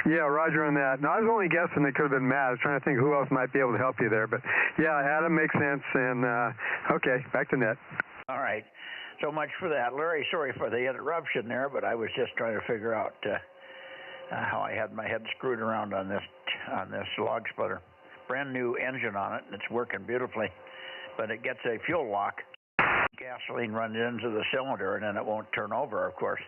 Yeah, roger on that. No, I was only guessing it could have been Matt. I was trying to think who else might be able to help you there. But, yeah, Adam makes sense. And, okay, back to net. All right. So much for that. Larry, sorry for the interruption there, but I was just trying to figure out how I had my head screwed around on this log splitter. Brand new engine on it, and it's working beautifully. But it gets a fuel lock. Gasoline runs into the cylinder, and then it won't turn over, of course.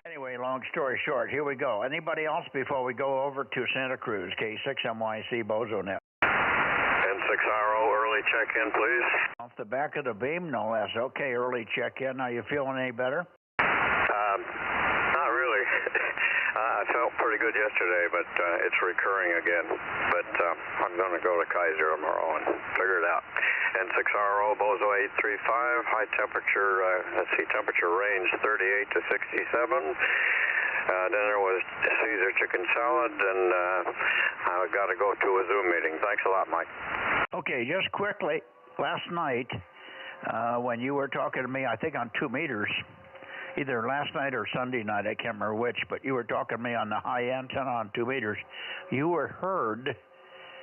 Anyway, long story short, here we go. Anybody else before we go over to Santa Cruz? K6MYC Bozo Net. And 6RO, early check-in, please. Off the back of the beam, no less. Okay, early check-in. Are you feeling any better? Not really. I felt pretty good yesterday, but it's recurring again. But I'm going to go to Kaiser tomorrow and figure it out. And 6RO, Bozo 835, high temperature, temperature range 38 to 67. Dinner was Caesar chicken salad, and I've got to go to a Zoom meeting. Thanks a lot, Mike. Okay, just quickly, last night when you were talking to me, I think on 2 meters, either last night or Sunday night, I can't remember which, but you were talking to me on the high antenna on 2 meters. You were heard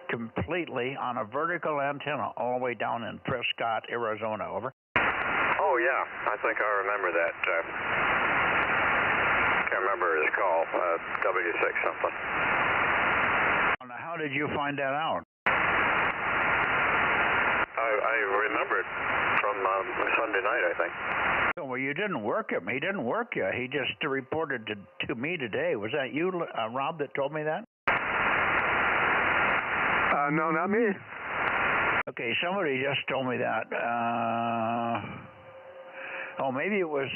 completely on a vertical antenna all the way down in Prescott, Arizona. Over. Oh, yeah, I think I remember that. Can't remember his call, W6 something. Now, how did you find that out? I remember it from Sunday night, I think. Well, you didn't work him. He didn't work you. He just reported to me today. Was that you, Rob, that told me that? No, not me. Okay, somebody just told me that. Maybe it was.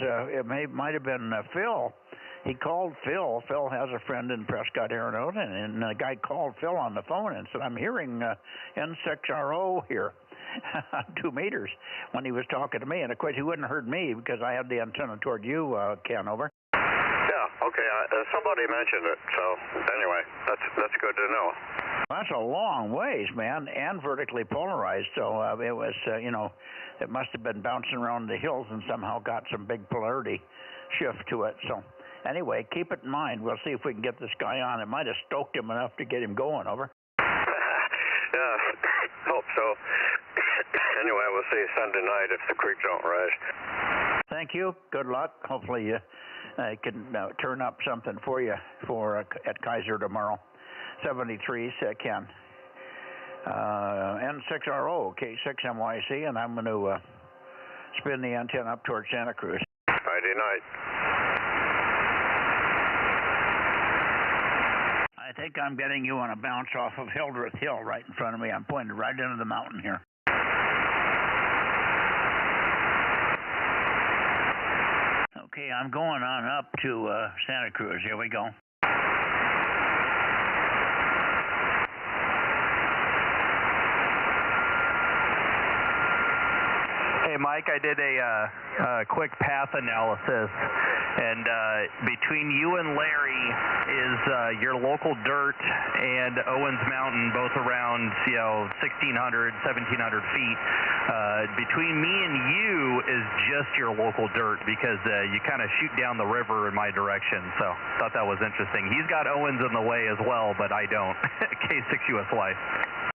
Might have been Phil. He called Phil. Phil has a friend in Prescott, Arizona, and the guy called Phil on the phone and said, "I'm hearing N6RO here." 2 meters when he was talking to me, and of course he wouldn't have heard me because I had the antenna toward you, Ken. Over. Yeah, okay. Somebody mentioned it, so anyway, that's good to know. That's a long ways, man, and vertically polarized. So it was, it must have been bouncing around the hills and somehow got some big polarity shift to it. So anyway, keep it in mind. We'll see if we can get this guy on. It might have stoked him enough to get him going. Over. Yeah, hope so. Anyway, we'll see you Sunday night if the creek don't rise. Thank you. Good luck. Hopefully you can turn up something for you at Kaiser tomorrow. 73, Ken. N6RO, K6MYC, and I'm going to spin the antenna up towards Santa Cruz. Friday night. I think I'm getting you on a bounce off of Hildreth Hill right in front of me. I'm pointed right into the mountain here. Okay, I'm going on up to Santa Cruz. Here we go. Hey, Mike, I did a quick path analysis, and between you and Larry is your local dirt and Owens Mountain, both around 1,600, 1,700 feet. Between me and you is just your local dirt because you kind of shoot down the river in my direction. So thought that was interesting. He's got Owens in the way as well, but I don't. K6USY.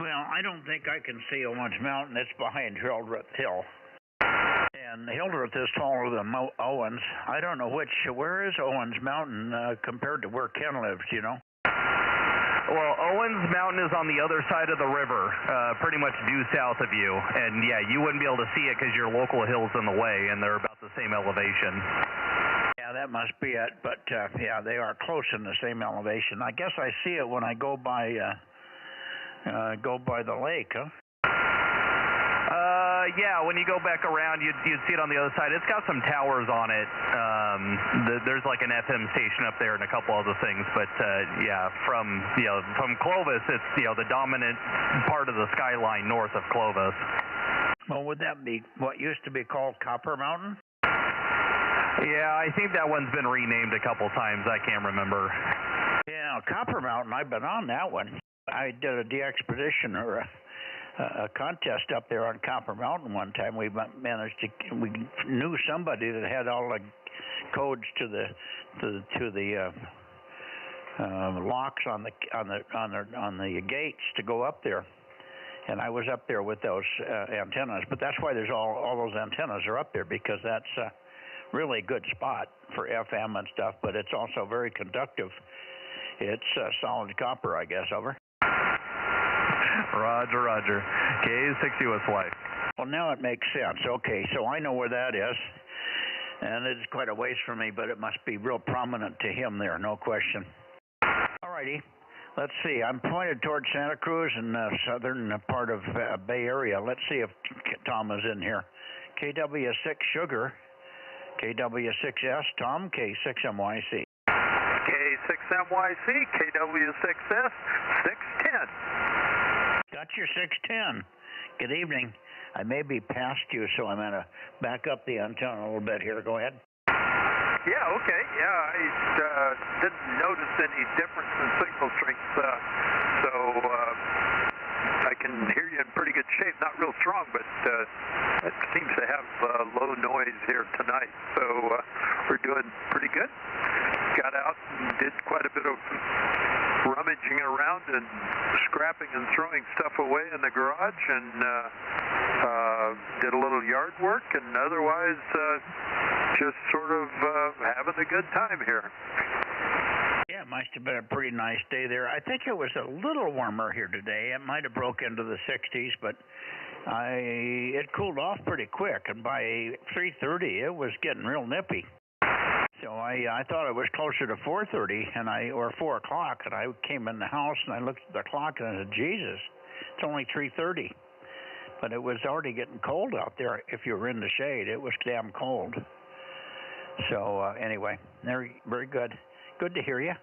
Well, I don't think I can see Owens Mountain. It's behind Hildreth Hill. And Hildreth is taller than Owens. I don't know where is Owens Mountain compared to where Ken lives, you know? Well, Owens Mountain is on the other side of the river, pretty much due south of you. And, yeah, you wouldn't be able to see it because your local hill's in the way, and they're about the same elevation. Yeah, that must be it. But, yeah, they are close in the same elevation. I guess I see it when I go by the lake, huh? Yeah, when you go back around, you'd see it on the other side. It's got some towers on it. There's like an FM station up there and a couple other things. But yeah, from Clovis, it's the dominant part of the skyline north of Clovis. Well, would that be what used to be called Copper Mountain? Yeah, I think that one's been renamed a couple times. I can't remember. Yeah, Copper Mountain. I've been on that one. I did a de-expedition or a contest up there on Copper Mountain one time. We knew somebody that had all the codes to the locks on the gates to go up there, and I was up there with those antennas. But that's why there's all those antennas are up there, because that's a really good spot for FM and stuff. But it's also very conductive. It's solid copper, I guess. Over. Roger. K6USY. Well, now it makes sense. Okay, so I know where that is, and it's quite a ways from me, but it must be real prominent to him there, no question. All righty. Let's see. I'm pointed towards Santa Cruz and southern part of Bay Area. Let's see if Tom is in here. KW6 Sugar, KW6S Tom, K6MYC. K6MYC, KW6S, 610. Got your 610. Good evening. I may be past you, so I'm going to back up the antenna a little bit here. Go ahead. Yeah, okay. Yeah, I didn't notice any difference in signal strength, so I can hear you in pretty good shape. Not real strong, but it seems to have low noise here tonight. So we're doing pretty good. Got out and did quite a bit of rummaging around and scrapping and throwing stuff away in the garage, and did a little yard work, and otherwise just sort of having a good time here. Yeah, it must have been a pretty nice day there. I think it was a little warmer here today. It might have broke into the 60s, but it cooled off pretty quick, and by 3:30 it was getting real nippy. So I thought it was closer to 4:30 or 4 o'clock, and I came in the house and I looked at the clock and I said, Jesus, it's only 3:30. But it was already getting cold out there. If you were in the shade, it was damn cold. So anyway, very good. Good to hear you.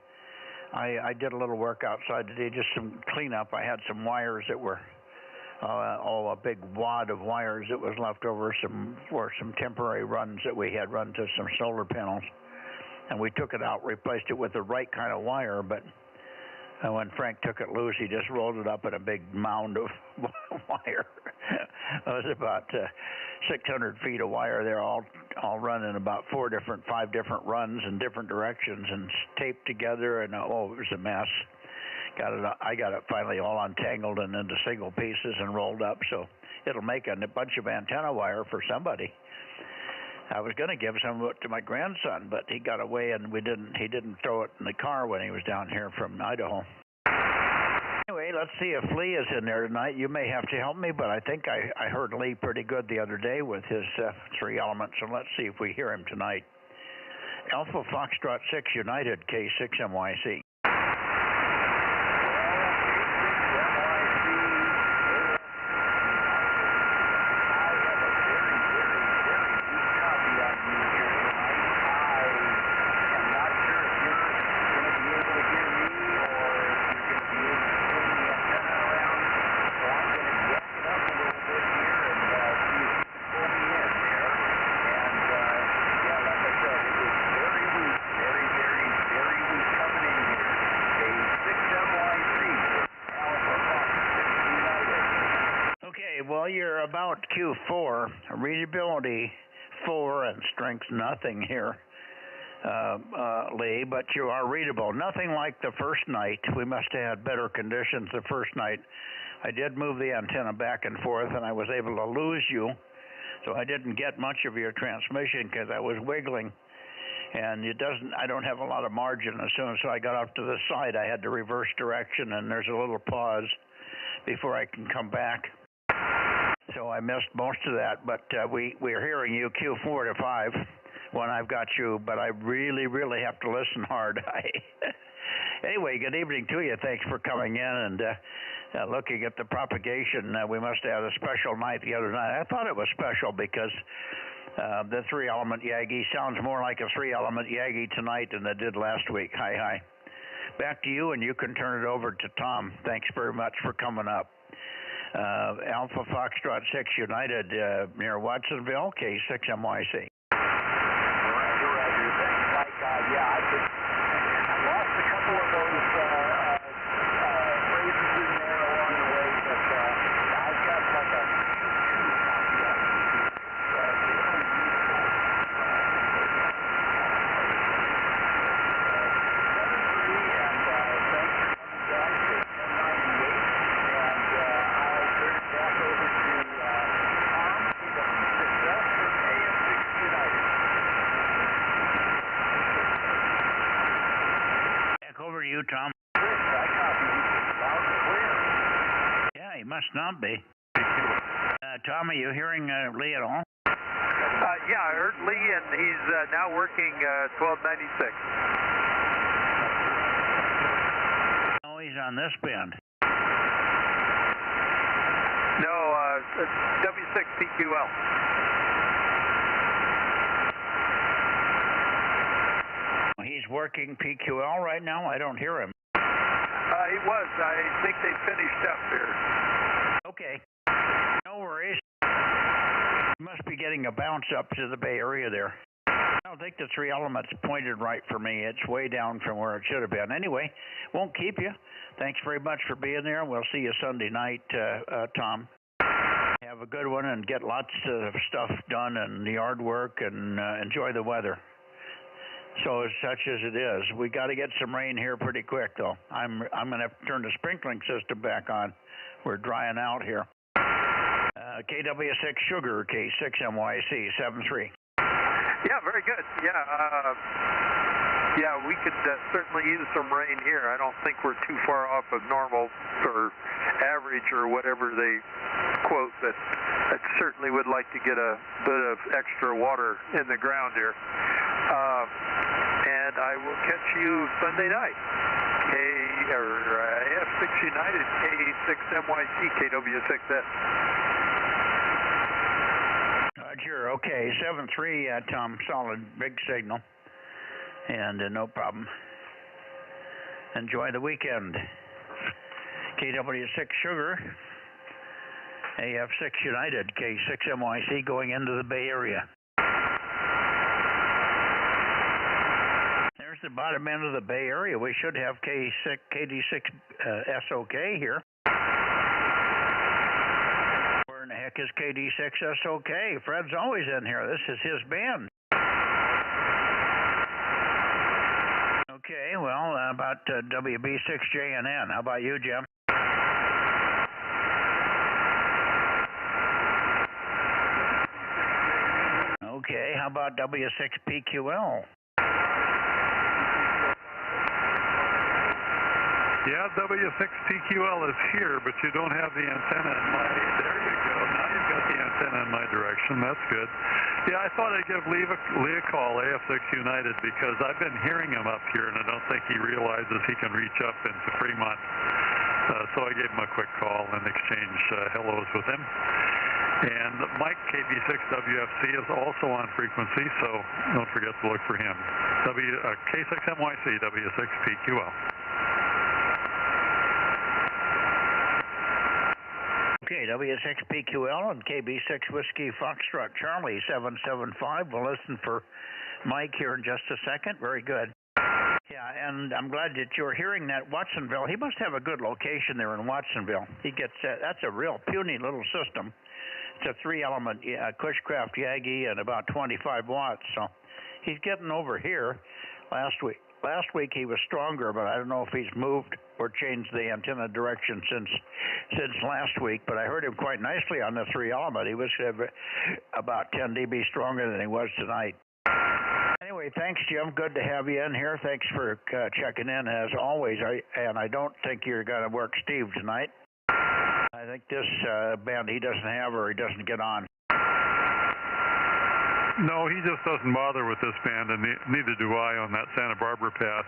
I did a little work outside today, just some cleanup. I had some wires that were a big wad of wires that was left over for some temporary runs that we had run to some solar panels. And we took it out, replaced it with the right kind of wire, but when Frank took it loose, he just rolled it up in a big mound of wire. It was about 600 feet of wire there, all run in about 5 different runs in different directions and taped together, and it was a mess. I got it finally all untangled and into single pieces and rolled up, so it'll make a bunch of antenna wire for somebody. I was going to give some of it to my grandson, but he got away and he didn't throw it in the car when he was down here from Idaho. Anyway, let's see if Lee is in there tonight. You may have to help me, but I think I heard Lee pretty good the other day with his 3 elements, so let's see if we hear him tonight. Alpha Foxtrot 6 United, K6MYC. Well, you're about Q4, readability 4 and strength nothing here, Lee, but you are readable. Nothing like the first night. We must have had better conditions the first night. I did move the antenna back and forth, and I was able to lose you, so I didn't get much of your transmission because I was wiggling, and I don't have a lot of margin. As soon as I got off to the side, I had to reverse direction, and there's a little pause before I can come back. So I missed most of that, but we're hearing you Q4 to 5 when I've got you, but I really, really have to listen hard. Anyway, good evening to you. Thanks for coming in and looking at the propagation. We must have had a special night the other night. I thought it was special because the 3-element Yagi sounds more like a 3-element Yagi tonight than it did last week. Hi. Back to you, and you can turn it over to Tom. Thanks very much for coming up. Alpha Foxtrot 6 United near Watsonville, K6MYC. Roger. Thanks, Mike. I lost a couple of those phrases in there along the way, but I've got like a Over to you, Tom. Yeah, he must not be. Tom, are you hearing Lee at all? Yeah, I heard Lee, and he's now working 1296. No, he's on this band? No, W6PQL. He's working PQL right now? I don't hear him. He was. I think they finished up here. Okay. No worries. You must be getting a bounce up to the Bay Area there. I don't think the 3 elements pointed right for me. It's way down from where it should have been. Anyway, won't keep you. Thanks very much for being there. We'll see you Sunday night, Tom. Have a good one and get lots of stuff done and the yard work and enjoy the weather. So as such as it is, we got to get some rain here pretty quick, though. I'm going to have to turn the sprinkling system back on. We're drying out here. KW6 Sugar, K6MYC 73. Yeah, very good. Yeah, we could certainly use some rain here. I don't think we're too far off of normal or average or whatever they quote, but I certainly would like to get a bit of extra water in the ground here. And I will catch you Sunday night. F6 United, K6MYC, KW6S. Roger, okay, 7-3, Tom, solid, big signal. And no problem. Enjoy the weekend. KW6 Sugar, AF6 United, K6MYC going into the Bay Area. There's the bottom end of the Bay Area. We should have KD6 SOK here. Where in the heck is KD6 SOK? Fred's always in here. This is his band. Okay, well, about WB6JNN. How about you, Jim? Okay, how about W6PQL? Yeah, W6PQL is here, but you don't have the antenna in my... There you go. Now you've got the antenna in my direction. That's good. Yeah, I thought I'd give Lee a call, AF6 United, because I've been hearing him up here, and I don't think he realizes he can reach up into Fremont. So I gave him a quick call and exchanged hellos with him. And Mike, KB6WFC, is also on frequency, so don't forget to look for him. K6MYC, W6PQL. Okay, W6PQL and KB6 Whiskey Foxtrot Charlie 775. We'll listen for Mike here in just a second. Very good. Yeah, and I'm glad that you're hearing that Watsonville. He must have a good location there in Watsonville. He gets that's a real puny little system. It's a 3-element Cushcraft Yagi and about 25 watts. So he's getting over here last week. Last week he was stronger, but I don't know if he's moved or changed the antenna direction since last week. But I heard him quite nicely on the 3-element. He was about 10 dB stronger than he was tonight. Anyway, thanks, Jim. Good to have you in here. Thanks for checking in as always. I don't think you're going to work Steve tonight. I think this band he doesn't have or he doesn't get on. No, he just doesn't bother with this band, and neither do I on that Santa Barbara path.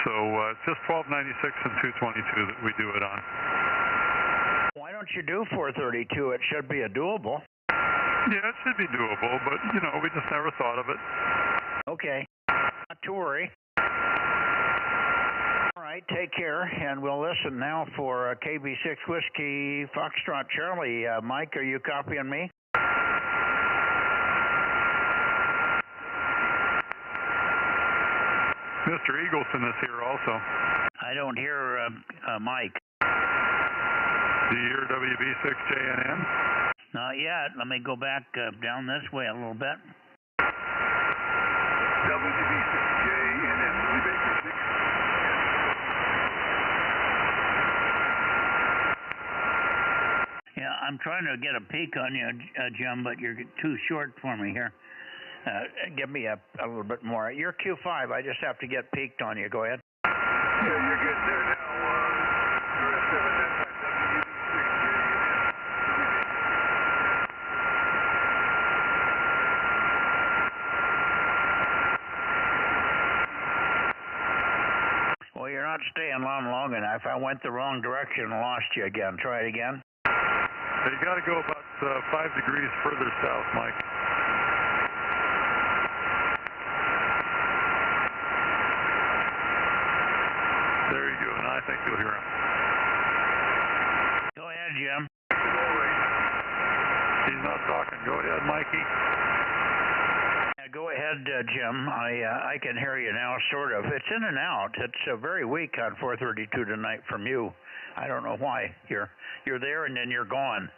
So it's just 1296 and 222 that we do it on. Why don't you do 432? It should be a doable. Yeah, it should be doable, but, you know, we just never thought of it. Okay. Not to worry. All right, take care, and we'll listen now for KB6 Whiskey Foxtrot Charlie. Mike, are you copying me? Mr. Eagleson is here also. I don't hear Mike. Do you hear WB6JNN? Not yet. Let me go back down this way a little bit. WB6JNN. Yeah, I'm trying to get a peek on you, Jim, but you're too short for me here. Give me a little bit more. You're Q5. I just have to get peeked on you. Go ahead. Yeah, you're getting there now. Well, you're not staying long enough. went the wrong direction and lost you again. Try it again. You got to go about 5 degrees further south, Mike. There you go. Now I think you'll hear him. Go ahead, Jim. He's not talking. Go ahead, Mikey. Go ahead, Jim. I can hear you now, sort of. It's in and out. It's very weak on 432 tonight from you. I don't know why. You're there and then you're gone.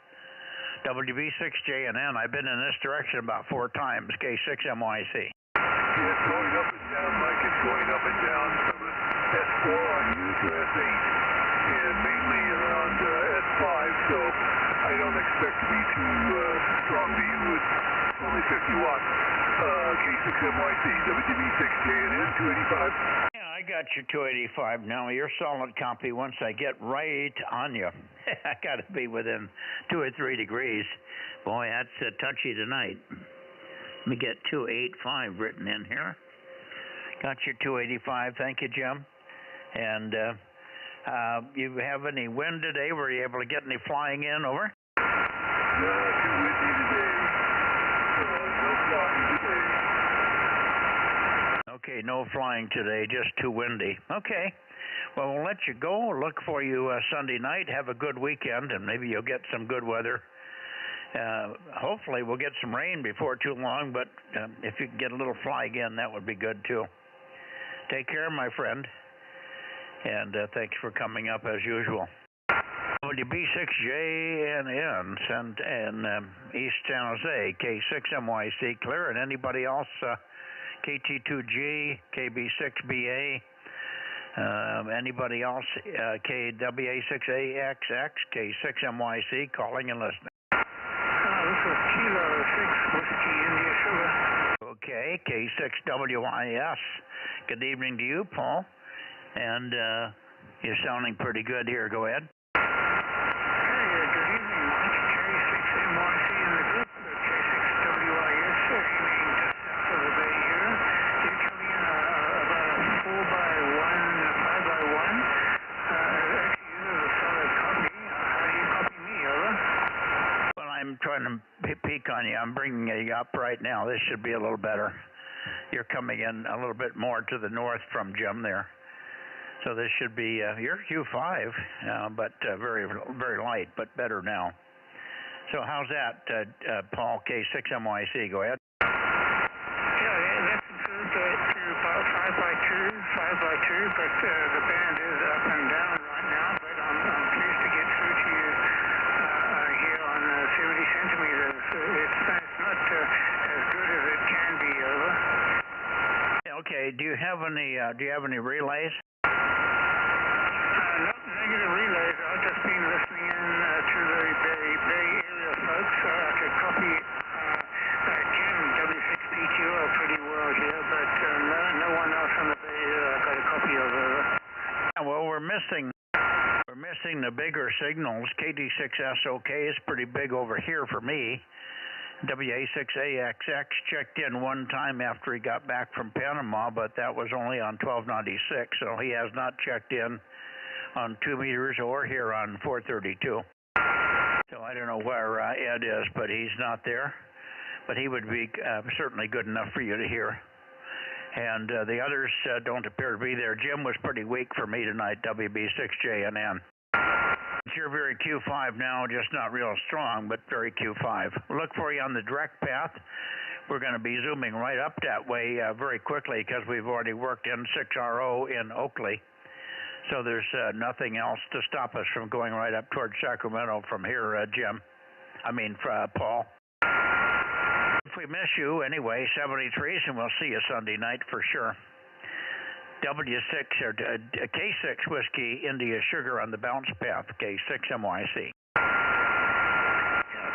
WB6JNN. I've been in this direction about 4 times. K6MYC. It's going up and down, Mike. It's going up and down from S4 on you to S8 and mainly around S5, so I don't expect to be too strong to you. It's only 50 watts. K6MYC, WB6JNN, 285. Yeah, I got your 285 now. You're solid copy once I get right on you. I got to be within 2 or 3 degrees. Boy, that's touchy tonight. Let me get 285 written in here. Got your 285. Thank you, Jim. And you have any wind today? Were you able to get any flying in? Over? Too windy today. No flying today. Okay, no flying today, just too windy. Okay. Well, we'll let you go. Look for you Sunday night. Have a good weekend, and maybe you'll get some good weather. Hopefully we'll get some rain before too long, but if you can get a little fly again, that would be good too. Take care, my friend, and thanks for coming up as usual. WB6JNN and East San Jose, K6MYC clear, and anybody else, KT2G, KB6BA, anybody else, KWA6AXX, K6MYC, calling and listening. This is Kilo 6 Whiskey India Sugar. Okay, K6WIS. Good evening to you, Paul. And you're sounding pretty good here. Go ahead. Hey, good evening, Mike. K6MYC in the group. K6WIS, aiming just south of the bay here. You're coming in about a 4x1, 5x1. Actually, this is a solid copy. How do you copy me, over? I'm trying to peek on you. I'm bringing you up right now. This should be a little better. You're coming in a little bit more to the north from Jim there. So this should be, you're Q5, but very, very light, but better now. So how's that, Paul, K6MYC? Go ahead. Yeah, that's improved to about 5x2, but the band is up and down right now, but I'm pleased to get through to you here on 70 centimeters. It's not as good as it can be, over. Okay, do you have any relays? No negative relays. I've just been listening in to the Bay Area folks. I could copy Jim, W6PQL, pretty well here, but no one else on the Bay Area I got a copy of, over. Yeah, well, we're missing the bigger signals. KD6SOK is pretty big over here for me. WA6AXX checked in one time after he got back from Panama, but that was only on 1296, so he has not checked in on 2 meters or here on 432. So I don't know where Ed is, but he's not there. But he would be certainly good enough for you to hear. And the others don't appear to be there. Jim was pretty weak for me tonight, WB6JNN. You're very Q5 now, just not real strong, but very Q5. We'll look for you on the direct path. We're going to be zooming right up that way very quickly because we've already worked in 6RO in Oakley. So there's nothing else to stop us from going right up towards Sacramento from here, Jim. Paul. If we miss you, anyway, 73s, and we'll see you Sunday night for sure. W6 or K6 Whiskey India Sugar on the bounce path, K6MYC.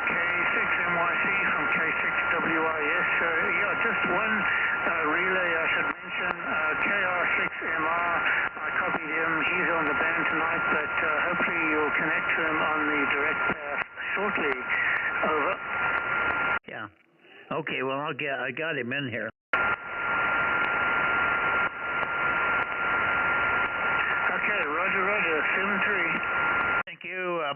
K6MYC from K6WIS. Just one relay I should mention. KR6MR, I copied him. He's on the band tonight, but hopefully you'll connect to him on the direct path shortly. Over. Yeah. Okay, well, I got him in here. Okay, roger, 7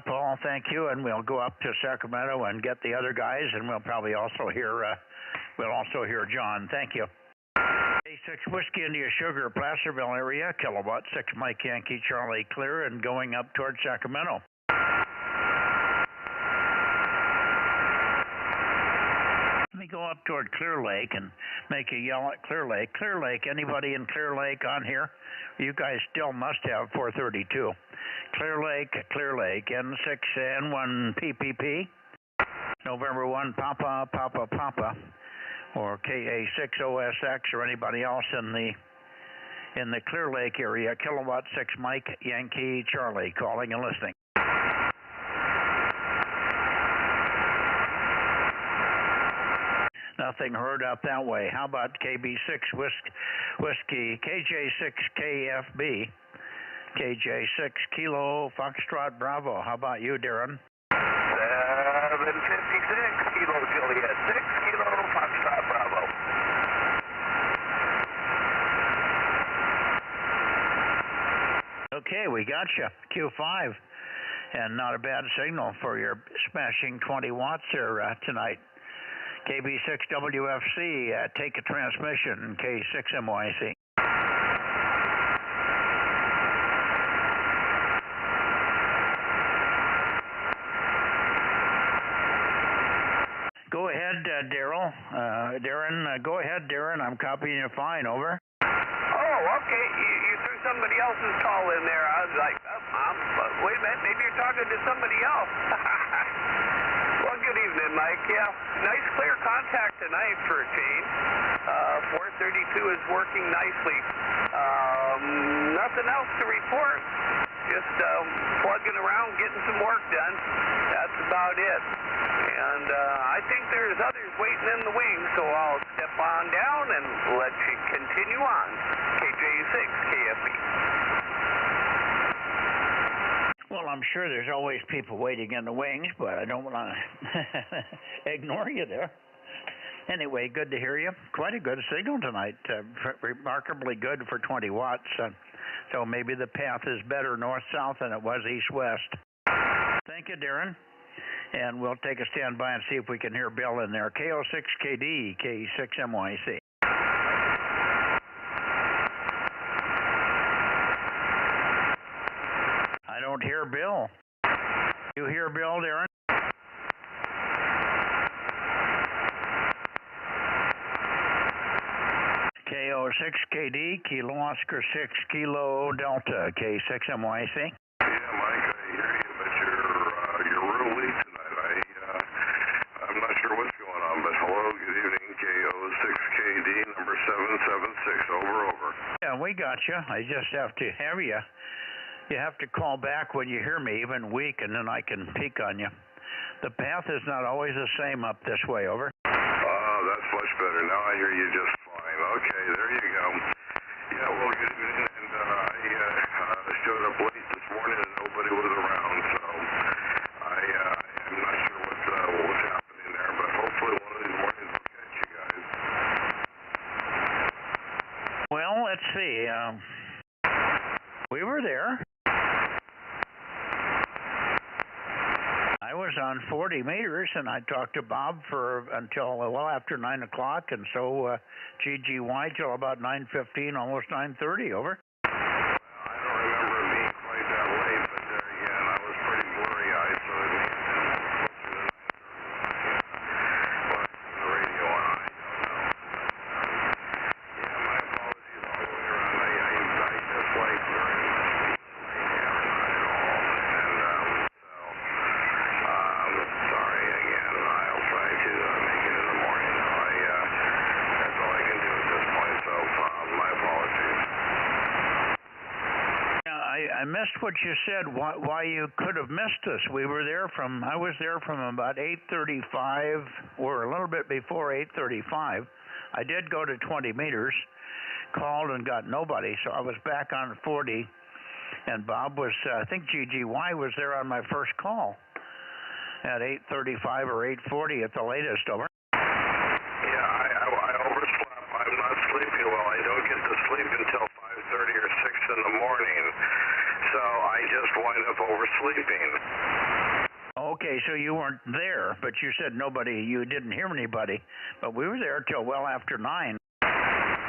Paul. Thank you. And we'll go up to Sacramento and get the other guys, and we'll probably also hear John. Thank you. A6 Whiskey India Sugar, Placerville area, kilowatt 6 Mike Yankee Charlie clear and going up towards Sacramento. Let me go up toward Clear Lake and make a yell at Clear Lake. Clear Lake, anybody in Clear Lake on here? You guys still must have 432. Clear Lake, N6N1 PPP, November 1 Papa, or KA6OSX, or anybody else in the Clear Lake area, kilowatt 6 Mike Yankee Charlie, calling and listening. Nothing heard up that way. How about KB6 Whiskey, KJ6 KFB, KJ6 Kilo Foxtrot Bravo. How about you, Darren? 756 Kilo Juliet 6 Kilo Foxtrot Bravo. Okay, we got you. Q5. And not a bad signal for your smashing 20 watts there tonight. KB6WFC, take a transmission, K6MYC. Go ahead, Daryl. Darren, go ahead, Darren. I'm copying you fine, over. Oh, okay. You threw somebody else's call in there. I was like, wait a minute, maybe you're talking to somebody else. Well, good evening, Mike. Yeah, nice clear contact tonight for a change. 432 is working nicely. Nothing else to report. Just plugging around, getting some work done. That's about it. And I think there's others waiting in the wings, so I'll step on down and let you continue on. KJ6 KFB. Well, I'm sure there's always people waiting in the wings, but I don't want to ignore you there. Anyway, good to hear you. Quite a good signal tonight. Remarkably good for 20 watts. So maybe the path is better north-south than it was east-west. Thank you, Darren. And we'll take a standby and see if we can hear Bill in there. KO6KD, K6MYC. I don't hear Bill. You hear Bill, Darren? KO6KD, Kilo Oscar 6 Kilo Delta, K6MYC. Yeah, Mike, I hear you, but you're real weak tonight. I'm not sure what's going on, but hello, good evening, KO6KD, number 776, over. Yeah, we got you. I just have to have you. You have to call back when you hear me, even weak, and then I can peek on you. The path is not always the same up this way, over. Oh, that's much better. Now I hear you just fine. Okay, there you go. Yeah, well, good evening, and I showed up late this morning and nobody was around, so I'm not sure what's happening there, but hopefully one of these mornings will catch you guys. Well, let's see. We were there. I was on 40 meters, and I talked to Bob until well after 9 o'clock, and so GGY till about 9:15, almost 9:30, over. Well, I don't remember it being quite that late, but there again, I was pretty blurry-eyed, so it may have been closer to 9:30 when the radio on. I don't know. Yeah, my apologies all the way around. I dislike very much not at all, and sorry again. I'll try to make it in the morning. That's all I can do at this point, so my apologies. I missed what you said, why you could have missed us. I was there from about 8:35, or a little bit before 8:35. I did go to 20 meters, called and got nobody, so I was back on 40, and Bob was, I think GGY was there on my first call at 8:35 or 8:40 at the latest, over. Yeah, I overslept. I'm not sleeping well. I don't get to sleep until 5:30 or 6 in the morning, so I just wind up oversleeping. Oh, okay, so you weren't there, but you said you didn't hear anybody. But we were there till well after 9.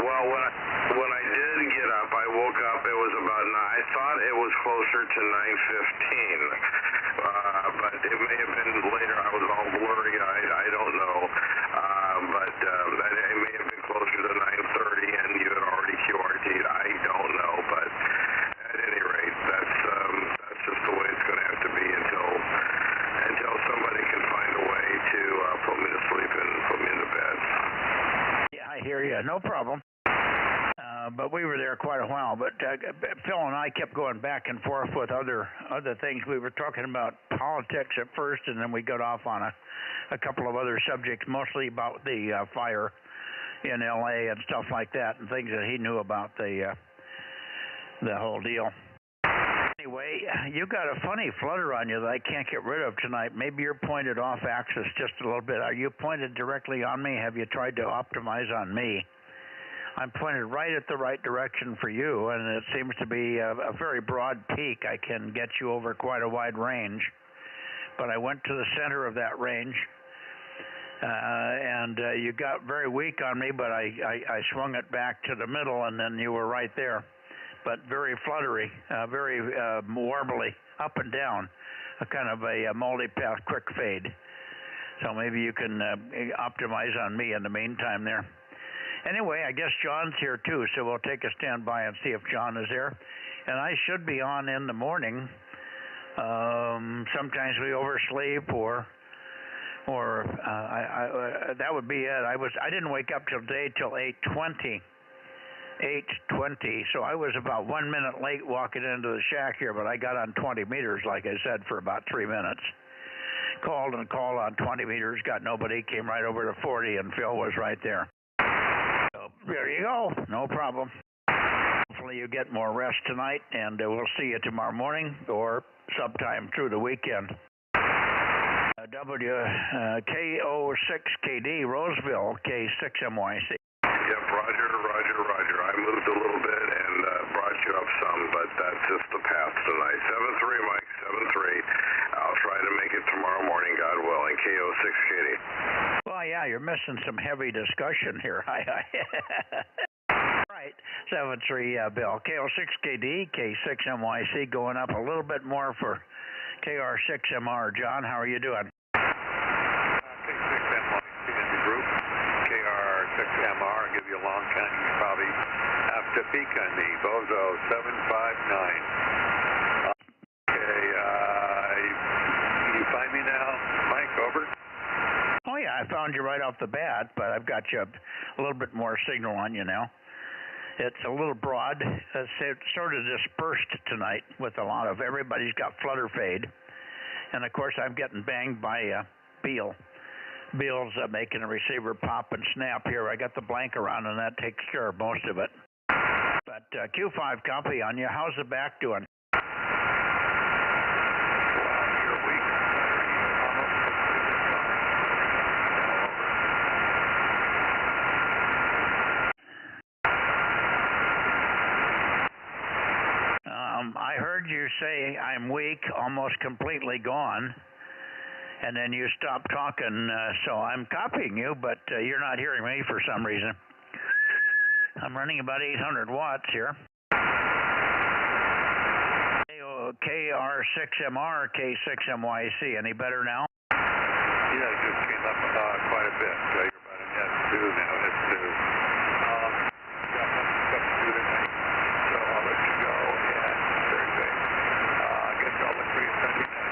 Well, when I did get up, I woke up, it was about 9. I thought it was closer to 9:15. But it may have been later. I was all blurry-eyed. I don't know. But it may have been closer to 9:30, and you had already QRT'd. I don't know. But at any rate, that's just the way it's going to have to be until somebody can find a way to put me to sleep and put me into bed. Yeah, I hear you. No problem. But we were there quite a while. But Phil and I kept going back and forth with other things. We were talking about politics at first, and then we got off on a couple of other subjects, mostly about the fire in L.A. and stuff like that, and things that he knew about the whole deal. Anyway, you got a funny flutter on you that I can't get rid of tonight. Maybe you're pointed off axis just a little bit. Are you pointed directly on me? Have you tried to optimize on me? I'm pointed right at the right direction for you, and it seems to be a very broad peak. I can get you over quite a wide range. But I went to the center of that range, and you got very weak on me, but I swung it back to the middle, and then you were right there. But very fluttery, very warbly, up and down, a kind of a multi-path quick fade. So maybe you can optimize on me in the meantime there. Anyway, I guess John's here too, so we'll take a standby and see if John is there. And I should be on in the morning. Sometimes we oversleep, or that would be it. I didn't wake up till 8:20. 8:20, so I was about 1 minute late walking into the shack here, but I got on 20 meters, like I said, for about 3 minutes. Called on 20 meters, got nobody, came right over to 40, and Phil was right there. So there you go, no problem. Hopefully you get more rest tonight, and we'll see you tomorrow morning or sometime through the weekend. KO6KD, Roseville, K6MYC. Yep, Roger. I moved a little bit and brought you up some, but that's just the path tonight. 73, Mike, 73. I'll try to make it tomorrow morning, God willing. KO6KD. Well, yeah, you're missing some heavy discussion here. Right, 73, Bill. KO6KD, K6MYC, going up a little bit more for KR6MR. John, how are you doing? K6MYC in the group. KR6MR, give you a long time. You probably have to peek on me. Bozo 759. Okay, you find me now, Mike? Over. Oh yeah, I found you right off the bat, but I've got you a little bit more signal on you now. It's a little broad. It's sort of dispersed tonight with a lot of everybody's got flutter fade, and of course I'm getting banged by Beal. Beal's making a receiver pop and snap here. I got the blank around, and that takes care of most of it. But Q5 copy on you. How's the back doing? I heard you say I'm weak, almost completely gone, and then you stopped talking, so I'm copying you, but you're not hearing me for some reason. I'm running about 800 watts here. KR6MR, K6MYC, any better now? Yeah, it just came up quite a bit. You're about an S2 now, S2. Got one substitute in there, so I'll let you go, and very good. I guess I'll look for you Sunday night.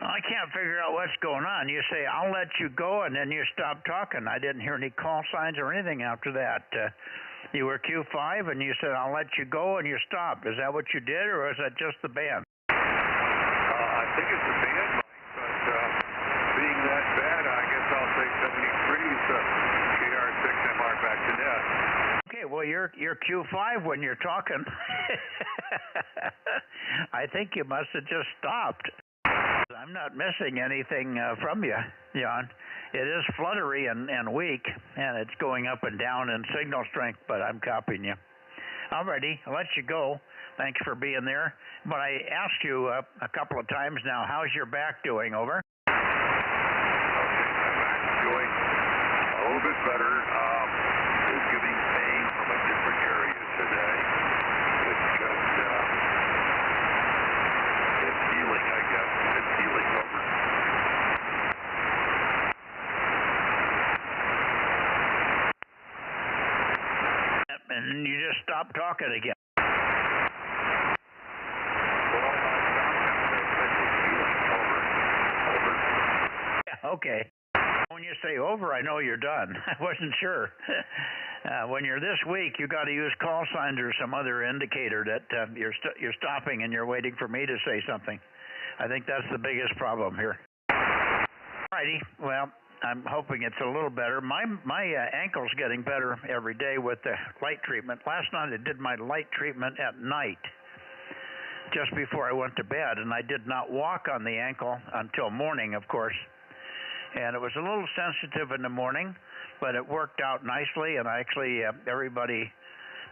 I can't figure out what's going on. You say, I'll let you go, and then you stop talking. I didn't hear any call signs or anything after that. You were Q5, and you said, I'll let you go, and you stopped. Is that what you did, or is that just the band? I think it's the band, Mike, but being that bad, I guess I'll say 73's KR6MR back to net. Okay, well, you're Q5 when you're talking. I think you must have just stopped. I'm not missing anything from you, John. It is fluttery and weak, and it's going up and down in signal strength, but I'm copying you. Alrighty, I'll let you go. Thanks for being there. But I asked you a couple of times now, how's your back doing? Over. Back's doing a little bit better. It's giving pain from a different area today. It's just, it's healing, I guess. It's healing over. And you just stopped talking again. Yeah, okay. When you say over, I know you're done. I wasn't sure. When you're this weak, you got to use call signs or some other indicator that you're stopping and you're waiting for me to say something. I think that's the biggest problem here. Alrighty, well, I'm hoping it's a little better. My ankle's getting better every day with the light treatment. Last night I did my light treatment at night, just before I went to bed, and I did not walk on the ankle until morning, of course. And it was a little sensitive in the morning, but it worked out nicely. And actually, everybody,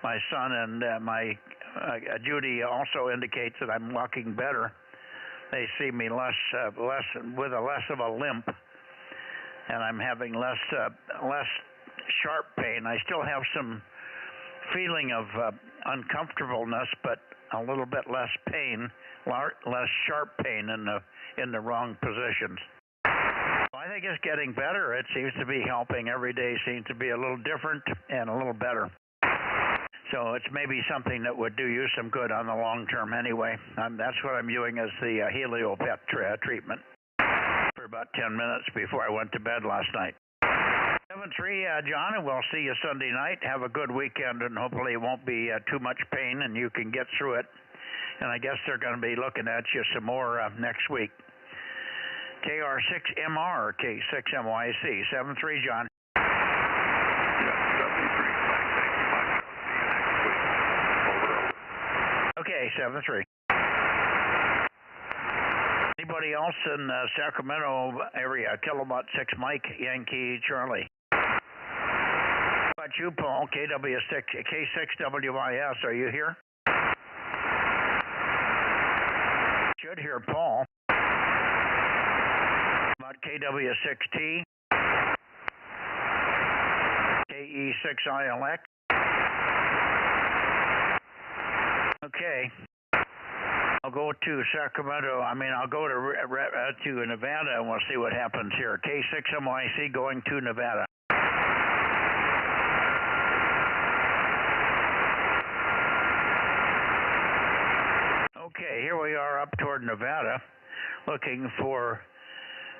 my son and my Judy also indicates that I'm walking better. They see me less with less of a limp, and I'm having less sharp pain. I still have some feeling of uncomfortableness, but a little bit less pain, less sharp pain in the wrong positions. I think it's getting better. It seems to be helping. Every day seems to be a little different and a little better. So it's maybe something that would do you some good on the long term anyway. That's what I'm doing as the heliopet treatment for about 10 minutes before I went to bed last night. 7-3, John, and we'll see you Sunday night. Have a good weekend, and hopefully it won't be too much pain and you can get through it. And I guess they're going to be looking at you some more next week. KR6MR, K6MYC, 7-3, John. Yeah, 73. Thank you much. See you next week. Over. Okay, 7-3. Anybody else in Sacramento area? Kilowatt 6 Mike, Yankee Charlie. How about you, Paul? K6WIS, are you here? Should hear Paul. About KW6T, KE6ILX. Okay. I'll go to Sacramento. I'll go to Nevada, and we'll see what happens here. K6MYC going to Nevada. Okay, here we are up toward Nevada, looking for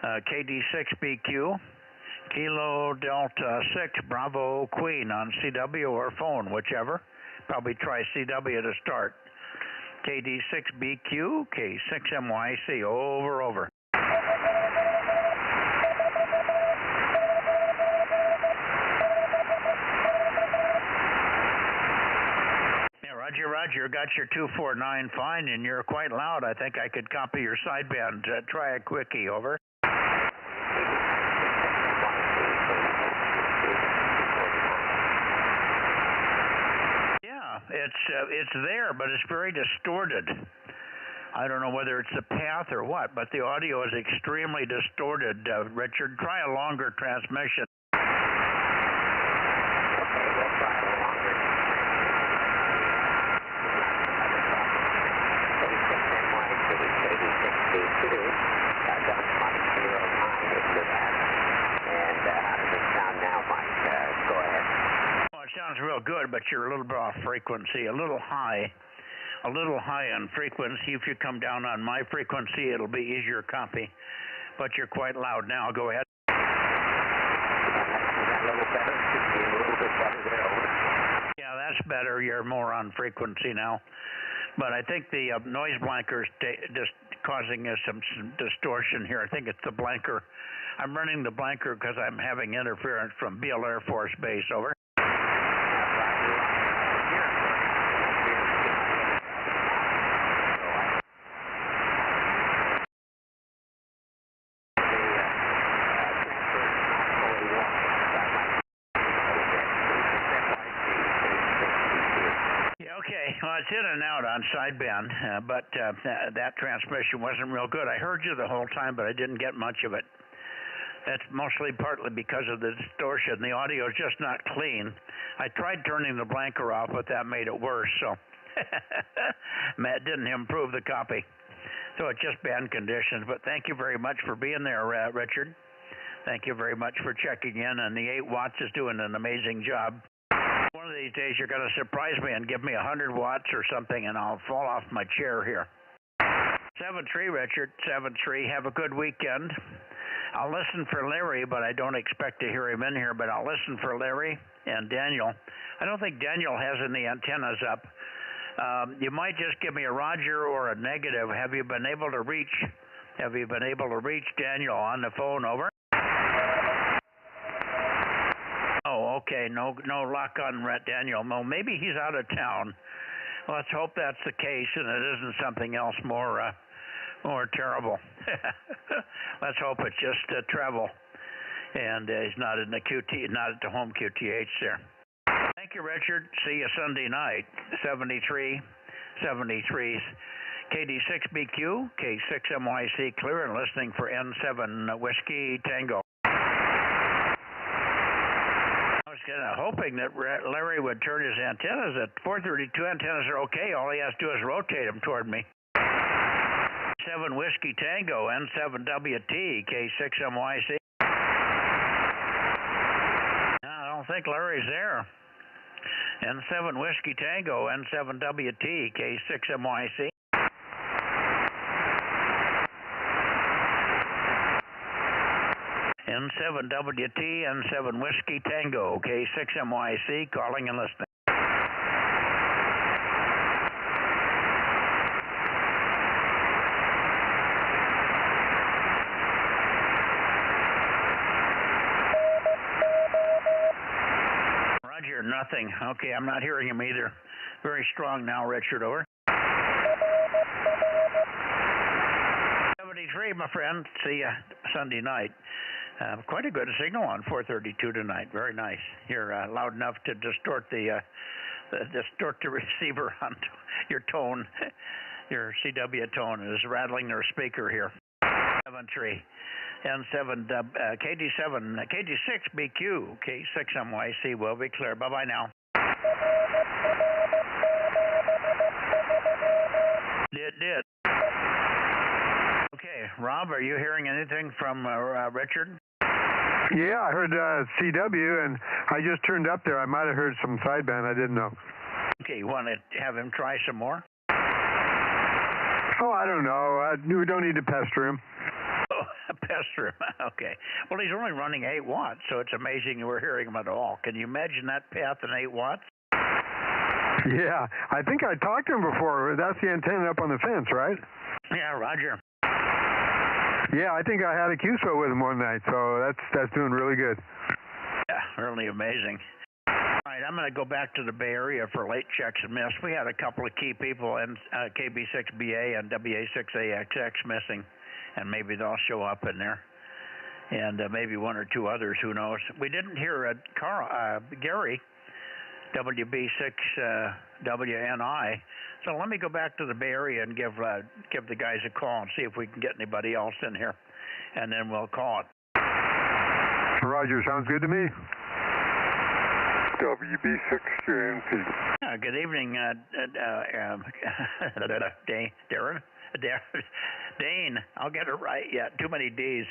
KD6BQ, Kilo Delta 6 Bravo Queen on CW or phone, whichever. Probably try CW to start. KD6BQ, K6MYC, over. Yeah, Roger, got your 249 fine, and you're quite loud. I think I could copy your sideband. Try a quickie, over. It's there, but it's very distorted. I don't know whether it's the path or what, but the audio is extremely distorted. Richard, try a longer transmission. Sounds real good, but you're a little bit off frequency, a little high on frequency. If you come down on my frequency, it'll be easier copy, but you're quite loud now. Go ahead. Yeah, that's better. You're more on frequency now, but I think the noise blanker is just causing us some distortion here. I think it's the blanker. I'm running the blanker because I'm having interference from Beale Air Force Base, over. Well, it's in and out on sideband, but that transmission wasn't real good. I heard you the whole time, but I didn't get much of it. That's mostly partly because of the distortion. The audio is just not clean. I tried turning the blanker off, but that made it worse, so Matt didn't improve the copy. So it's just band conditions, but thank you very much for being there, Richard. Thank you very much for checking in, and the 8 watts is doing an amazing job. One of these days you're going to surprise me and give me 100 watts or something, and I'll fall off my chair here. 7-3, Richard, 7-3. Have a good weekend. I'll listen for Larry, but I don't expect to hear him in here, but I'll listen for Larry and Daniel. I don't think Daniel has any antennas up. You might just give me a Roger or a negative. Have you been able to reach Daniel on the phone? Over. Oh, okay. No luck on Daniel. No, maybe he's out of town. Let's hope that's the case and it isn't something else more terrible. Let's hope it's just travel, and he's not in the not at the home QTH there. Thank you, Richard. See you Sunday night. 73, 73. KD6BQ, K6MYC clear, and listening for N7 Whiskey Tango. I was kind of hoping that Larry would turn his antennas. At 432 antennas are okay. All he has to do is rotate them toward me. 7 Whiskey Tango, N7WT, K6MYC. No, I don't think Larry's there. N7 Whiskey Tango, N7WT, K6MYC. N7WT, N7 Whiskey Tango, K6MYC, calling and listening. Roger, nothing. Okay, I'm not hearing him either. Very strong now, Richard, over. 73, my friend. See you Sunday night. Quite a good signal on 432 tonight. Very nice. You're loud enough to distort the receiver on your tone. Your CW tone is rattling their speaker here. 7-3. N7 KD7 KD6BQ K6MYC will be clear. Bye bye now. Did. Okay, Rob, are you hearing anything from Richard? Yeah, I heard CW, and I just turned up there. I might have heard some sideband. I didn't know. Okay, you want to have him try some more? Oh, I don't know. We don't need to pester him. Oh, pester him. Okay. Well, he's only running 8 watts, so it's amazing we're hearing him at all. Can you imagine that path in 8 watts? Yeah, I think I talked to him before. That's the antenna up on the fence, right? Yeah, Roger. Yeah, I think I had a QSO with him one night, so that's doing really good. Yeah, really amazing. All right, I'm going to go back to the Bay Area for late checks and miss. We had a couple of key people, and KB6BA and WA6AXX missing, and maybe they'll show up in there, and maybe 1 or 2 others, who knows. We didn't hear Gary, WB6WNI. So let me go back to the Bay Area and give the guys a call and see if we can get anybody else in here, and then we'll call it. Roger, sounds good to me. WB6JNP. Good evening, Dane. I'll get it right. Yeah, too many D's.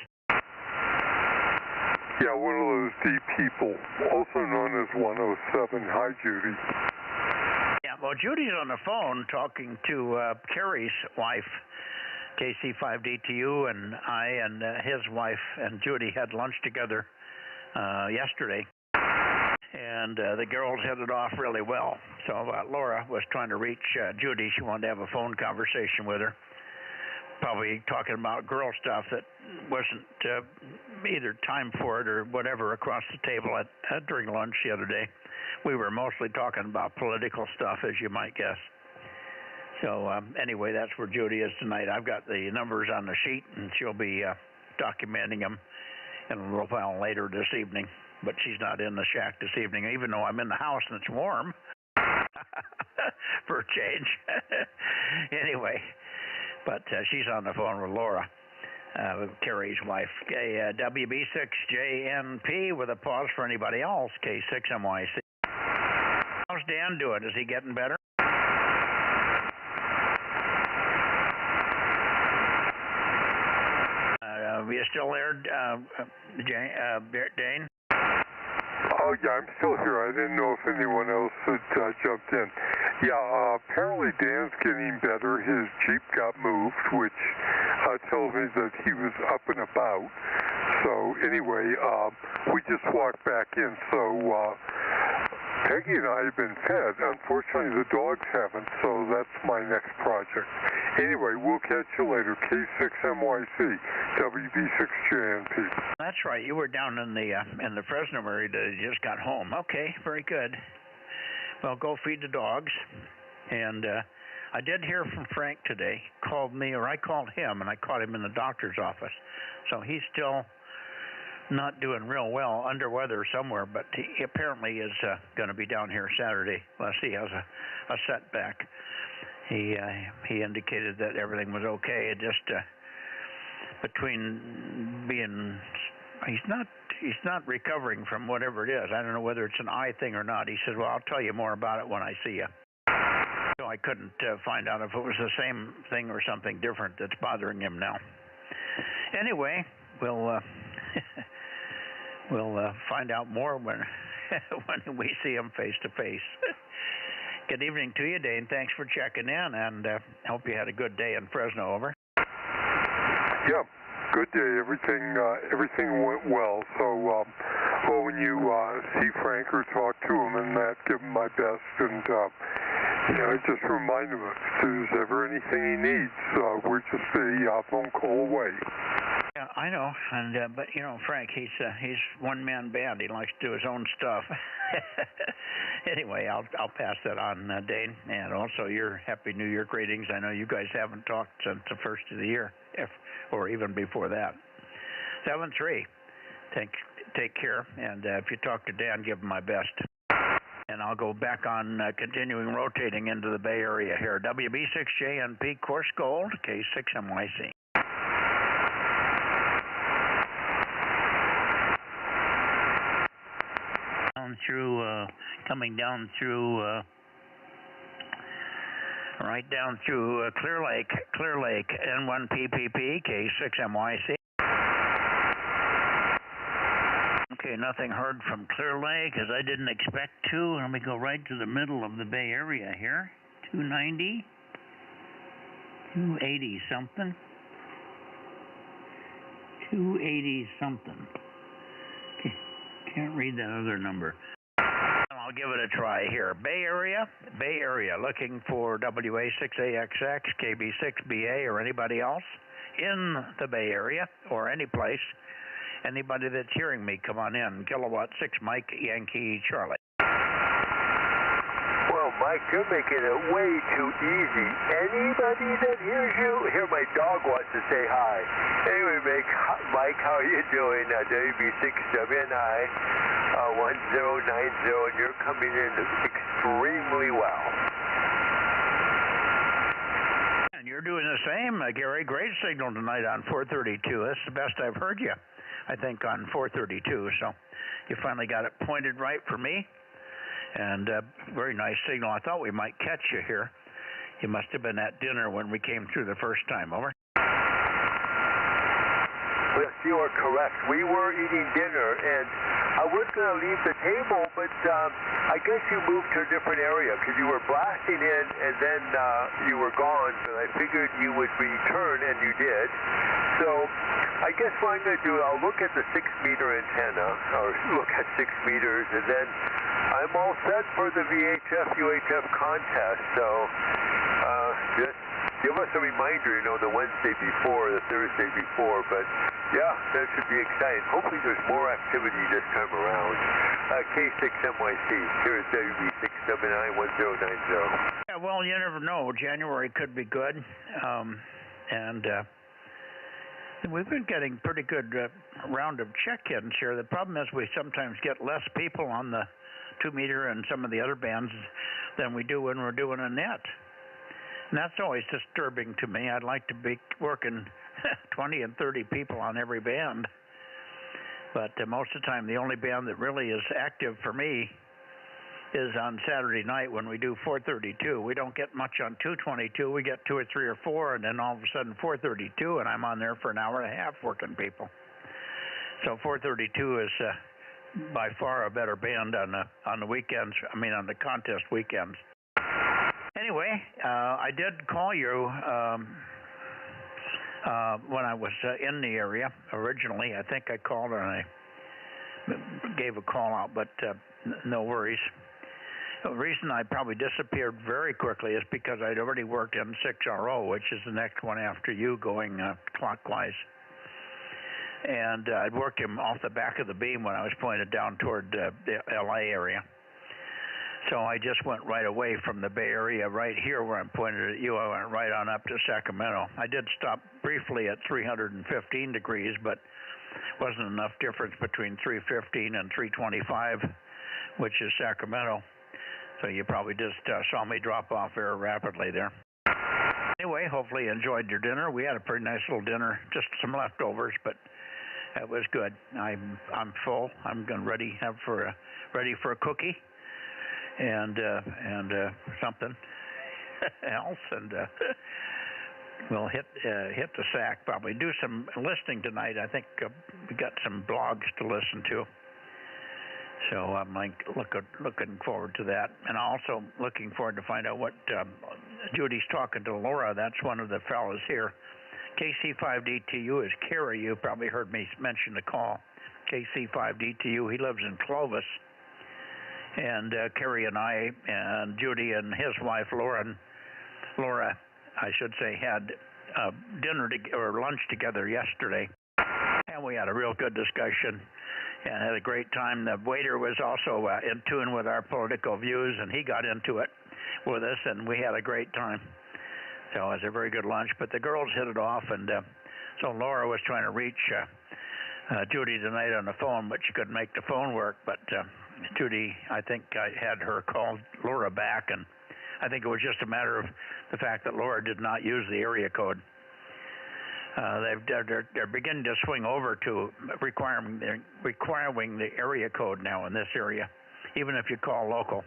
Yeah, one of those D people, also known as 107. Hi, Judy. Yeah, well, Judy's on the phone talking to Kerry's wife, KC5DTU, and I and his wife and Judy had lunch together yesterday, and the girls hit it off really well. So Laura was trying to reach Judy. She wanted to have a phone conversation with her, probably talking about girl stuff that wasn't either time for it or whatever across the table during lunch the other day. We were mostly talking about political stuff, as you might guess. So anyway, that's where Judy is tonight. I've got the numbers on the sheet, and she'll be documenting them in a little while later this evening. But she's not in the shack this evening, even though I'm in the house and it's warm. for a change. Anyway, but she's on the phone with Laura, Carrie's wife. WB6JNP with a pause for anybody else, K6MYC. How's Dan doing? Is he getting better? Are you still there, Dane? Oh, yeah, I'm still here. I didn't know if anyone else had jumped in. Yeah, apparently Dan's getting better. His Jeep got moved, which tells me that he was up and about. So, anyway, we just walked back in. So, Peggy and I have been fed. Unfortunately, the dogs haven't, so that's my next project. Anyway, we'll catch you later. K6MYC, WB6JNP. That's right. You were down in the Fresno area. You just got home. Okay, very good. Well, go feed the dogs. And I did hear from Frank today. Called me, or I called him, and I caught him in the doctor's office. So he's still not doing real well, under weather somewhere, but he apparently is going to be down here Saturday. Unless he has a setback. He indicated that everything was okay. It just between being he's not recovering from whatever it is. I don't know whether it's an eye thing or not. He said, "Well, I'll tell you more about it when I see you." So I couldn't find out if it was the same thing or something different that's bothering him now. Anyway, we'll find out more when we see him face to face. Good evening to you, Dane. Thanks for checking in, and hope you had a good day in Fresno. Over. Yeah, good day. Everything went well. So, well, when you see Frank or talk to him and that, give him my best, and just remind him if there's ever anything he needs, we're just a phone call away. Yeah, I know, and but Frank, he's one-man band. He likes to do his own stuff. Anyway, I'll pass that on, Dane, and also your Happy New Year greetings. I know you guys haven't talked since the first of the year, or even before that. 7-3. Take care, and if you talk to Dan, give him my best. And I'll go back on continuing rotating into the Bay Area here. WB6JNP Course Gold, K6MYC. Coming down through, right down through Clear Lake, N1PPP, K6MYC. Okay, nothing heard from Clear Lake, as I didn't expect to. Let me go right to the middle of the Bay Area here. 290, 280 something. 280 something. Can't read that other number. I'll give it a try here. Bay Area, looking for WA6AXX, KB6BA, or anybody else in the Bay Area, or any place. Anybody that's hearing me, come on in. Kilowatt 6 Mike Yankee Charlie. Well, Mike, you're making it way too easy. Anybody that hears you, here my dog wants to say hi. Anyway, Mike, how are you doing? WB6WNI 1090, and you're coming in extremely well. And you're doing the same, Gary. Great signal tonight on 432. That's the best I've heard you, I think, on 432. So you finally got it pointed right for me. And very nice signal. I thought we might catch you here. You must have been at dinner when we came through the first time. Over. Yes, you are correct. We were eating dinner, and I was going to leave the table, but I guess you moved to a different area because you were blasting in, and then you were gone. But I figured you would return, and you did. So I guess what I'm going to do, I'll look at the 6-meter antenna, or look at 6 meters, and then I'm all set for the VHF-UHF contest. So just give us a reminder, the Wednesday before, the Thursday before. But yeah, that should be exciting. Hopefully there's more activity this time around. K6MYC, here is WB6791090. Yeah, well, you never know. January could be good. And we've been getting pretty good round of check-ins here. The problem is we sometimes get less people on the 2-meter and some of the other bands than we do when we're doing a net. And that's always disturbing to me. I'd like to be working 20 and 30 people on every band. But most of the time, the only band that really is active for me is on Saturday night when we do 432. We don't get much on 222. We get 2 or 3 or 4, and then all of a sudden 432, and I'm on there for an hour and a half working people. So 432 is by far a better band on the weekends. I mean, on the contest weekends. Anyway, I did call you when I was in the area originally. I think I called and I gave a call out, but no worries. The reason I probably disappeared very quickly is because I'd already worked in 6RO, which is the next one after you going clockwise. And I'd worked him off the back of the beam when I was pointed down toward the LA area. So I just went right away from the Bay Area right here where I'm pointed at you. I went right on up to Sacramento. I did stop briefly at 315 degrees, but wasn't enough difference between 315 and 325, which is Sacramento. So you probably just saw me drop off very rapidly there. Anyway, hopefully you enjoyed your dinner. We had a pretty nice little dinner, just some leftovers, but it was good. I'm full. I'm ready for a cookie and something else, and we'll hit the sack probably. Do some listening tonight. I think we got some blogs to listen to. So I'm looking forward to that, and also looking forward to find out what Judy's talking to Laura. That's one of the fellows here. KC5DTU is Kerry. You probably heard me mention the call. KC5DTU. He lives in Clovis, and Kerry and I and Judy and his wife Laura, I should say, had dinner or lunch together yesterday, and we had a real good discussion. And had a great time. The waiter was also in tune with our political views, and he got into it with us, and we had a great time. So it was a very good lunch. But the girls hit it off, and so Laura was trying to reach Judy tonight on the phone, but she couldn't make the phone work. But Judy, I think I had her call Laura back, and I think it was just a matter of the fact that Laura did not use the area code. They're beginning to swing over to requiring the area code now in this area, even if you call local.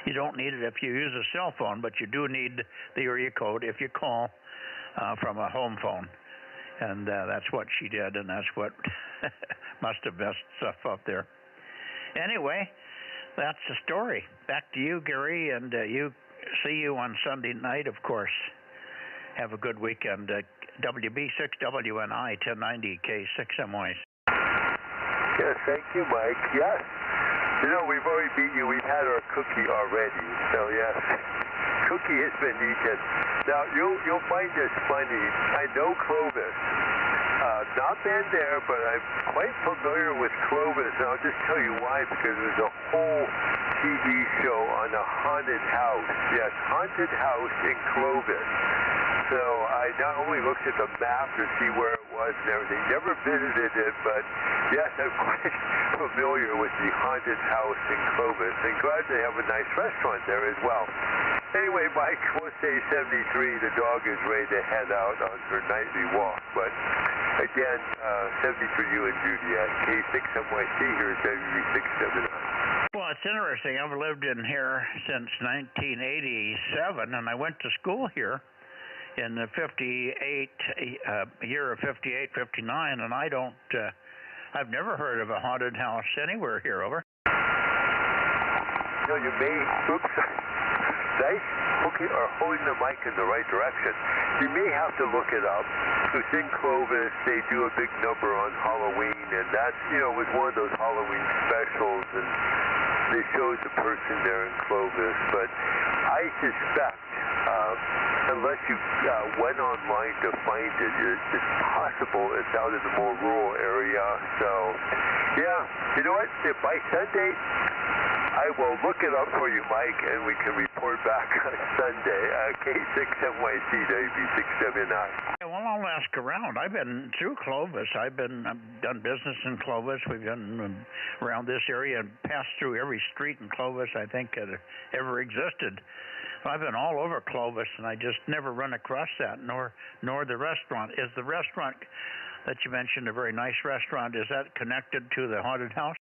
You don't need it if you use a cell phone, but you do need the area code if you call from a home phone. And that's what she did, and that's what must have messed stuff up there. Anyway, that's the story. Back to you, Gary, and see you on Sunday night, of course. Have a good weekend. WB6WNI 1090 K6MY. Yes, thank you, Mike. Yes. You know, we've already beat you. We've had our cookie already. So, yes, cookie has been eaten. Now, you'll find this funny. I know Clovis. Not been there, but I'm quite familiar with Clovis. And I'll just tell you why, because there's a whole TV show on a haunted house. Yes, haunted house in Clovis. So I not only looked at the map to see where it was and everything, never visited it, but yes, I'm quite familiar with the haunted house in Clovis, and glad they have a nice restaurant there as well. Anyway, Mike, we'll say 73, the dog is ready to head out on her nightly walk, but again, 73 you and Judy at K6MYC here at WB679. Well, it's interesting. I've lived in here since 1987, and I went to school here in the year of 58, 59, and I've never heard of a haunted house anywhere here, over. No, you may, oops, nice holding the mic in the right direction. You may have to look it up. Because in Clovis, they do a big number on Halloween, and that's, was one of those Halloween specials, and they showed the person there in Clovis, but I suspect, unless you went online to find it, it's possible it's out in the more rural area. So, yeah, you know what? By Sunday, I will look it up for you, Mike, and we can report back on Sunday. K6MYC WB679. well, I'll ask around. I've been through Clovis. I've done business in Clovis. We've done around this area and passed through every street in Clovis I think that ever existed. I've been all over Clovis, and I just never run across that, nor the restaurant. Is the restaurant that you mentioned a very nice restaurant? Is that connected to the haunted house?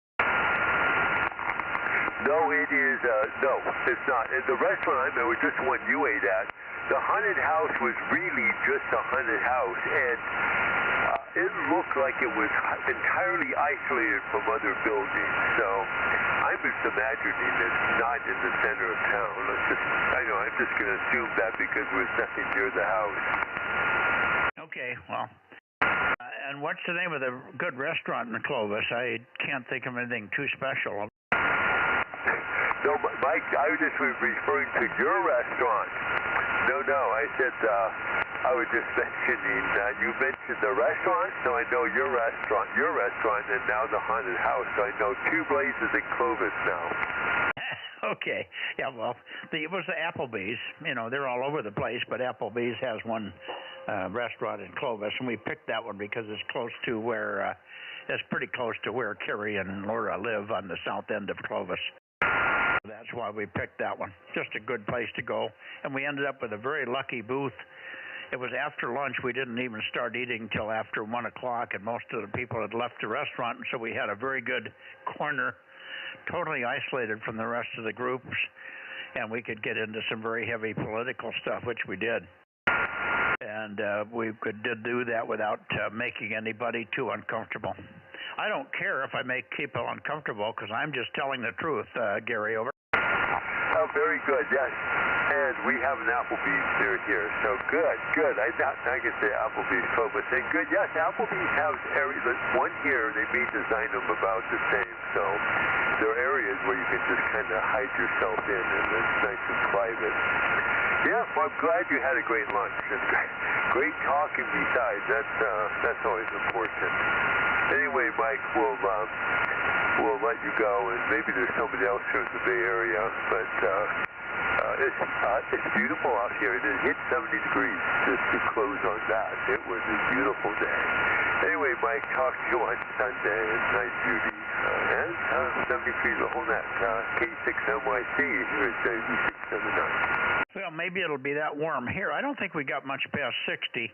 No, it is. No, it's not. And the restaurant, I was just the one you ate at. The haunted house was really just a haunted house, and it looked like it was entirely isolated from other buildings. So I'm just imagining it's not in the center of town. I'm just going to assume that because there was nothing near the house. Okay, well. And what's the name of the good restaurant in Clovis? I can't think of anything too special. No, Mike, I was just referring to your restaurant. No, I said, I was just mentioning, you mentioned the restaurant, so I know your restaurant, and now the haunted house, so I know two places in Clovis now. Okay, yeah, well, it was the Applebee's. They're all over the place, but Applebee's has one restaurant in Clovis, and we picked that one because it's close to where, it's pretty close to where Carrie and Laura live on the south end of Clovis. That's why we picked that one. Just a good place to go. And we ended up with a very lucky booth. It was after lunch. We didn't even start eating till after 1 o'clock, and most of the people had left the restaurant, so we had a very good corner, totally isolated from the rest of the groups, and we could get into some very heavy political stuff, which we did. And we did do that without making anybody too uncomfortable. I don't care if I make people uncomfortable because I'm just telling the truth, Gary, over. Oh, very good, yes. And we have an Applebee's near here, so good. I can say Applebee's Clovis. And good, yes, Applebee's has areas. One here, they may design them about the same, so there are areas where you can just kind of hide yourself in, and it's nice and private. Yeah, well, I'm glad you had a great lunch, and great talking besides. That's always important. Anyway, Mike, we'll let you go, and maybe there's somebody else here in the Bay Area, but it's beautiful out here. It hit 70 degrees just to close on that. It was a beautiful day. Anyway, Mike, talk to you on Sunday. It's nice beauty. And 73 the whole net. K6MYC here at 7679. Well, maybe it'll be that warm here. I don't think we got much past 60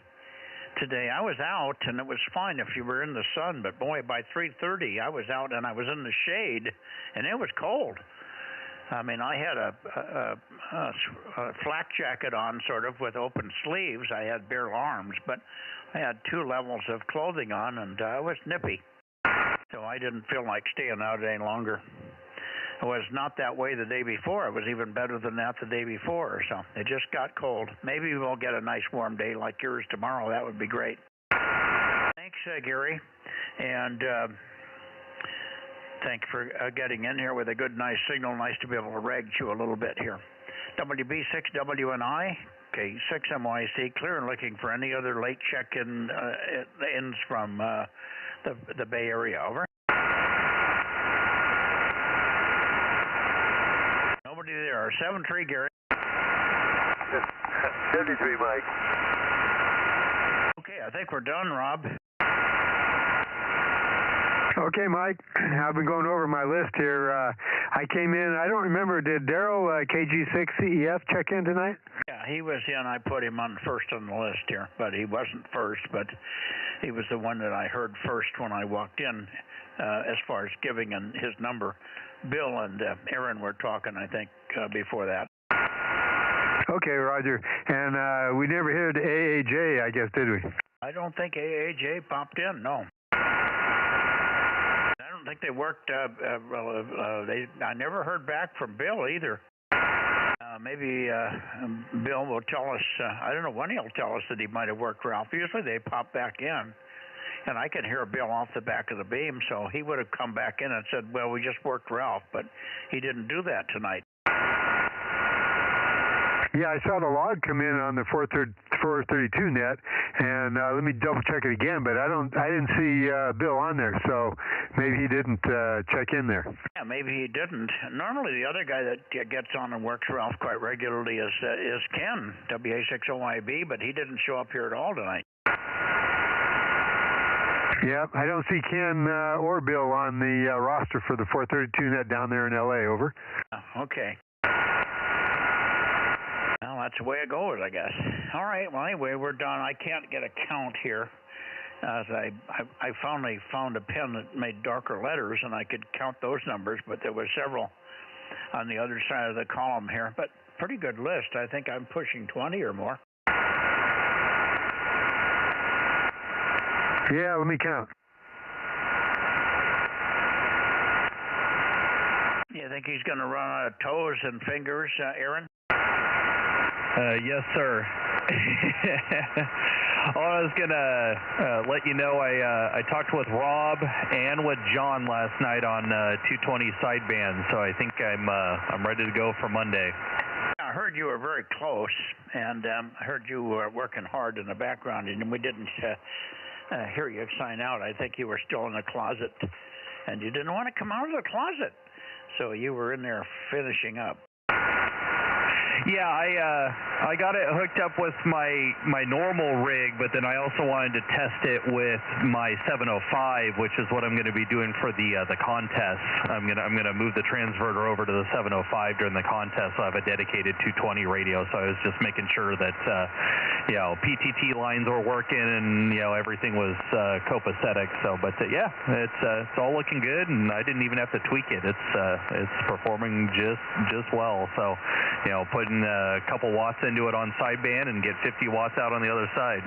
today. I was out, and it was fine if you were in the sun, but boy, by 3:30, I was out, and I was in the shade, and it was cold. I mean, I had a flak jacket on, sort of, with open sleeves. I had bare arms, but I had 2 levels of clothing on, and it was nippy. So I didn't feel like staying out any longer. It was not that way the day before. It was even better than that the day before. So it just got cold. Maybe we'll get a nice warm day like yours tomorrow. That would be great. Thanks, Gary. And thanks for getting in here with a good, nice signal. Nice to be able to rag you a little bit here. WB6WNI, K6MYC, clear and looking for any other late check-in ins from the Bay Area. Over. Nobody there. 7-3, Gary. 73, Mike. Okay, I think we're done, Rob. Okay, Mike, I've been going over my list here. I came in, I don't remember, did Daryl, KG6CEF, check in tonight? Yeah, he was in. I put him on first on the list here, but he wasn't first, but he was the one that I heard first when I walked in, as far as giving his number. Bill and Aaron were talking, I think, before that. Okay, Roger. And we never hit AAJ, I guess, did we? I don't think AAJ popped in, no. I don't think they worked. I never heard back from Bill either. Maybe Bill will tell us. I don't know when he'll tell us that he might have worked Ralph. Usually they pop back in, and I can hear Bill off the back of the beam, so he would have come back in and said, well, we just worked Ralph, but he didn't do that tonight. Yeah, I saw the log come in on the 432 net, and let me double check it again. But I didn't see Bill on there, so maybe he didn't check in there. Yeah, maybe he didn't. Normally, the other guy that gets on and works Ralph quite regularly is Ken, WA60IB, but he didn't show up here at all tonight. Yep, I don't see Ken or Bill on the roster for the 432 net down there in L.A., over. Okay. Well, that's the way it goes, I guess. All right, well, anyway, we're done. I can't get a count here, as I finally found a pen that made darker letters, and I could count those numbers, but there were several on the other side of the column here. But pretty good list. I think I'm pushing 20 or more. Yeah, let me count. You think he's going to run out of toes and fingers, Aaron? Yes, sir. I was gonna let you know I talked with Rob and with John last night on 220 sideband, so I think I'm ready to go for Monday. I heard you were very close, and I heard you were working hard in the background, and we didn't hear you sign out. I think you were still in the closet, and you didn't want to come out of the closet, so you were in there finishing up. Yeah, I got it hooked up with my normal rig, but then I also wanted to test it with my 705, which is what I'm going to be doing for the contest. I'm gonna move the transverter over to the 705 during the contest. So I have a dedicated 220 radio, so I was just making sure that PTT lines were working and everything was copacetic. So, but yeah, it's all looking good, and I didn't even have to tweak it. It's performing just well. So, putting a couple watts into it on sideband and get 50 watts out on the other side.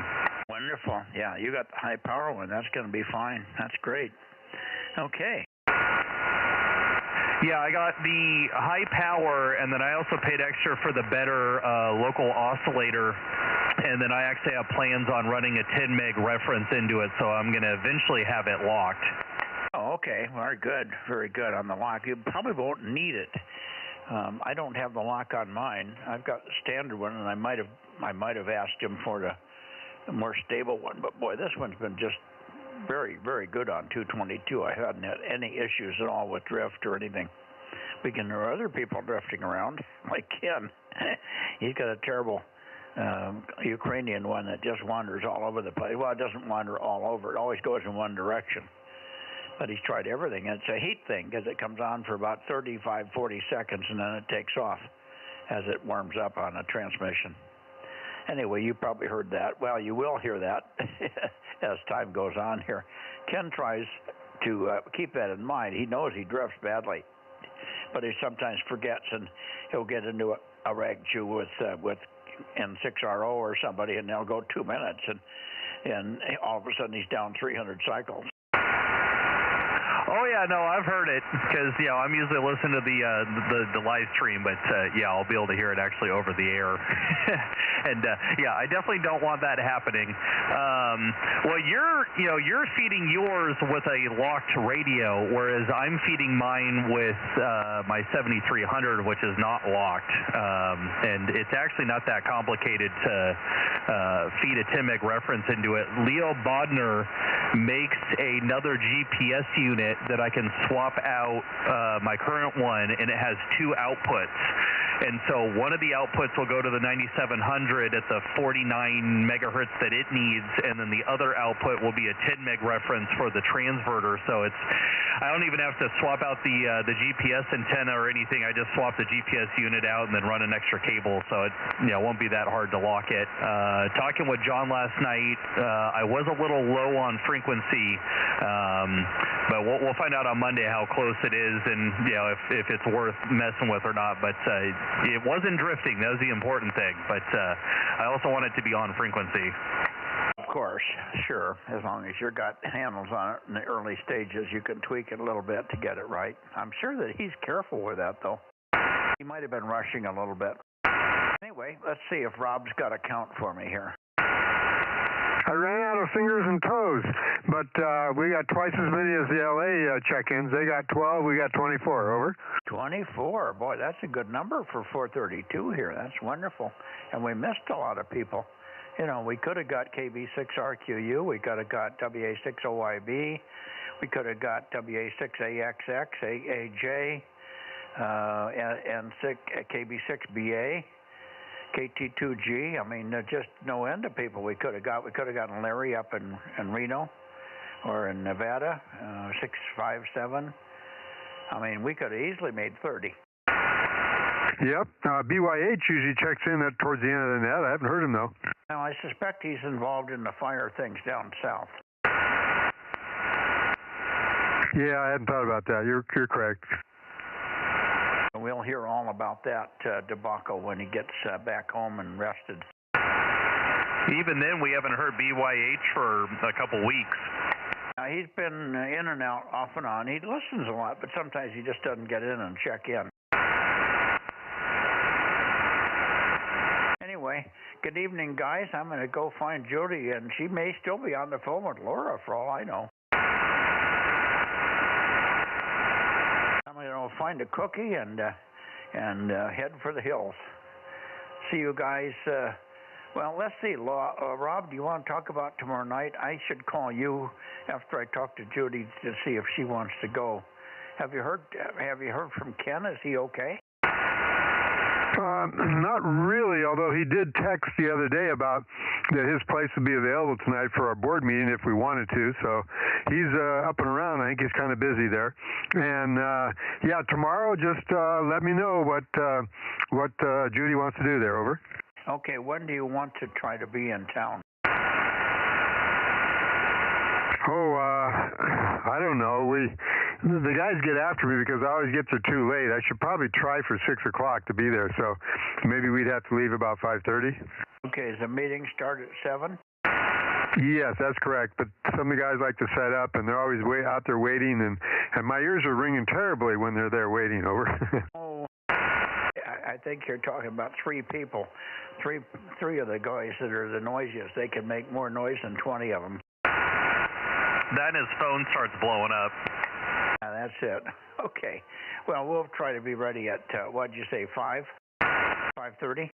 Wonderful. Yeah, you got the high power one. That's going to be fine. That's great. Okay. Yeah, I got the high power, and then I also paid extra for the better local oscillator, and then I actually have plans on running a 10 meg reference into it, so I'm going to eventually have it locked. Oh, okay. Very good. Very good on the lock. You probably won't need it. I don't have the lock on mine. I've got the standard one, and I might have asked him for the more stable one. But boy, this one's been just very, very good on 222. I hadn't had any issues at all with drift or anything. There are other people drifting around, like Ken. He's got a terrible Ukrainian one that just wanders all over the place. Well, it doesn't wander all over. It always goes in one direction. But he's tried everything. It's a heat thing because it comes on for about 35, 40 seconds, and then it takes off as it warms up on a transmission. Anyway, you probably heard that. Well, you will hear that as time goes on here. Ken tries to keep that in mind. He knows he drifts badly, but he sometimes forgets, and he'll get into a rag chew with N6RO or somebody, and they'll go 2 minutes, and all of a sudden he's down 300 cycles. Oh yeah, no, I've heard it because I'm usually listening to the live stream, but I'll be able to hear it actually over the air. And I definitely don't want that happening. Well, you're feeding yours with a locked radio, whereas I'm feeding mine with my 7300, which is not locked, and it's actually not that complicated to feed a 10 meg reference into it. Leo Bodner makes another GPS unit that I can swap out my current one, and it has two outputs. And so one of the outputs will go to the 9700 at the 49 megahertz that it needs, and then the other output will be a 10 meg reference for the transverter. So I don't even have to swap out the GPS antenna or anything. I just swap the GPS unit out and then run an extra cable. So it won't be that hard to lock it. Talking with John last night, I was a little low on frequency, but we'll find out on Monday how close it is and if it's worth messing with or not. But it wasn't drifting. That was the important thing. But I also want it to be on frequency. Of course, sure. As long as you've got handles on it in the early stages, you can tweak it a little bit to get it right. I'm sure that he's careful with that, though. He might have been rushing a little bit. Anyway, let's see if Rob's got a count for me here. I ran out of fingers and toes, but we got twice as many as the LA check-ins. They got 12, we got 24. Over. 24. Boy, that's a good number for 432 here. That's wonderful. And we missed a lot of people. We could have got KB6RQU. We could have got WA60YB. We could have got WA6AXX, AAJ, and KB6BA. KT2G. I mean, just no end of people we could have got. We could have gotten Larry up in Reno. or in Nevada, 657. I mean, we could have easily made 30. Yep. BYH usually checks in at towards the end of the net. I haven't heard him, though. Now, I suspect he's involved in the fire things down south. Yeah, I hadn't thought about that. You're correct. We'll hear all about that debacle when he gets back home and rested. Even then, we haven't heard BYH for a couple weeks. He's been in and out, off and on. He listens a lot, but sometimes he just doesn't get in and check in. Anyway, good evening, guys. I'm going to go find Judy, and she may still be on the phone with Laura for all I know. I'm going to find a cookie and head for the hills. See you guys. Well, let's see. Rob, do you want to talk about tomorrow night? I should call you after I talk to Judy to see if she wants to go. Have you heard from Ken? Is he okay? Not really, although he did text the other day about that his place would be available tonight for our board meeting if we wanted to. So he's up and around. I think he's kind of busy there. And yeah, tomorrow just let me know what Judy wants to do there. Over. Okay, when do you want to try to be in town? Oh, I don't know. The guys get after me because I always get there too late. I should probably try for 6 o'clock to be there, so maybe we'd have to leave about 5:30. Okay, does the meeting start at 7? Yes, that's correct. But some of the guys like to set up, and they're always out there waiting, and my ears are ringing terribly when they're there waiting. Over. Oh, I think you're talking about 3 people. Three of the guys that are the noisiest. They can make more noise than 20 of them. Then his phone starts blowing up. That's it. Okay. Well, we'll try to be ready at, what'd you say, 5? 5:30?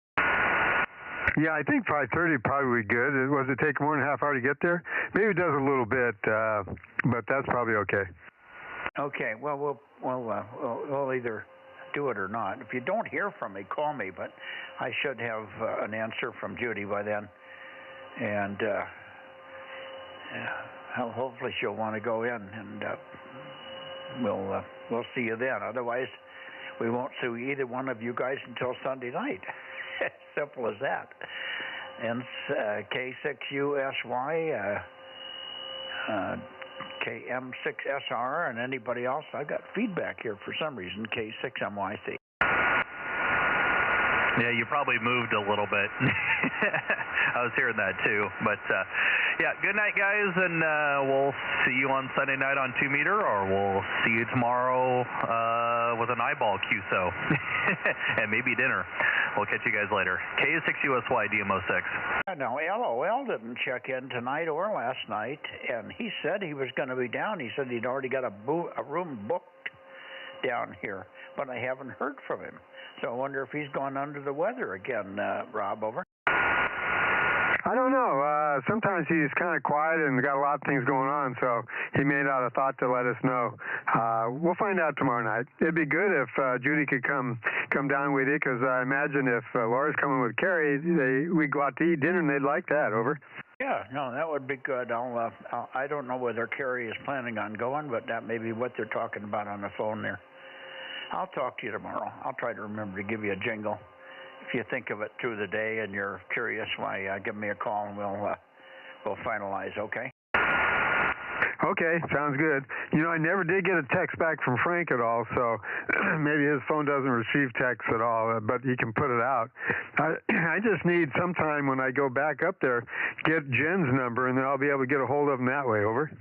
Yeah, I think 5:30 probably be good. Was it take more than a half hour to get there? Maybe it does a little bit, but that's probably okay. Okay. Well, we'll either do it or not. If you don't hear from me, call me, but I should have an answer from Judy by then. And hopefully she'll want to go in, and we'll see you then. Otherwise, we won't see either one of you guys until Sunday night. Simple as that. And K6USY, KM6SR, and anybody else. I got feedback here for some reason. K6MYC. Yeah, you probably moved a little bit. I was hearing that too. But yeah, good night, guys, and we'll see you on Sunday night on 2 meter, or we'll see you tomorrow with an eyeball QSO and maybe dinner. We'll catch you guys later. K6USY DMO6. Now, LOL didn't check in tonight or last night, and he said he was going to be down. He said he'd already got a room booked down here, but I haven't heard from him. So I wonder if he's gone under the weather again, Rob, over. I don't know. Sometimes he's kind of quiet and got a lot of things going on, so he may not have thought to let us know. We'll find out tomorrow night. It'd be good if Judy could come down with you, because I imagine if Laura's coming with Carrie, we'd go out to eat dinner, and they'd like that. Over. Yeah, no, that would be good. I don't know whether Carrie is planning on going, but that may be what they're talking about on the phone there. I'll talk to you tomorrow. I'll try to remember to give you a jingle. If you think of it through the day and you're curious, why, give me a call and we'll finalize, okay? Okay, sounds good. You know, I never did get a text back from Frank at all, so maybe his phone doesn't receive texts at all, but he can put it out. I just need sometime when I go back up there, get Jen's number, and then I'll be able to get a hold of him that way. Over.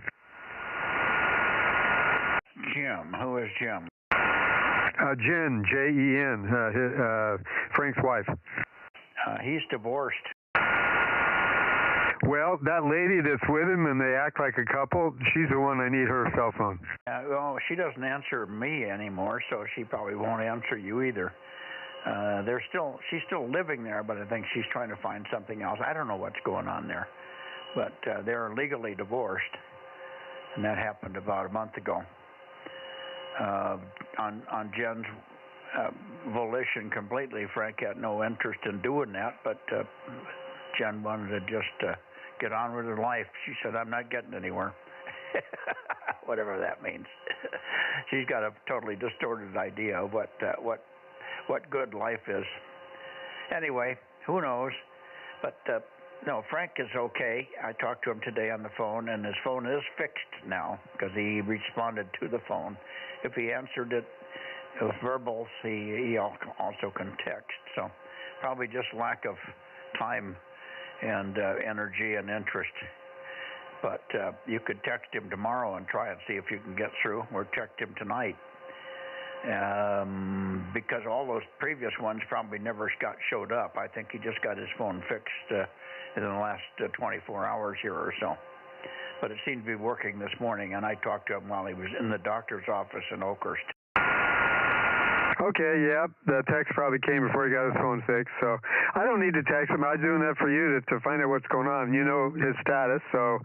Jim. Who is Jim? Jen, Jen, Frank's wife. He's divorced. Well, that lady that's with him and they act like a couple, she's the one I need her cell phone. Well, she doesn't answer me anymore, so she probably won't answer you either. She's still living there, but I think she's trying to find something else. I don't know what's going on there, but they're legally divorced, and that happened about a month ago. On Jen's volition completely. Frank had no interest in doing that, but Jen wanted to just get on with her life. She said, I'm not getting anywhere. whatever that means. She's got a totally distorted idea of what good life is. Anyway, who knows? But no, Frank is okay. I talked to him today on the phone, and his phone is fixed now because he responded to the phone. If he answered it with verbals, he also can text. So probably just lack of time and energy and interest. But you could text him tomorrow and try and see if you can get through, or text him tonight. Because all those previous ones probably never showed up. I think he just got his phone fixed in the last 24 hours here or so. But it seemed to be working this morning, and I talked to him while he was in the doctor's office in Oakhurst. Okay, yeah, the text probably came before he got his phone fixed, so I don't need to text him. I'm doing that for you to find out what's going on. You know his status, so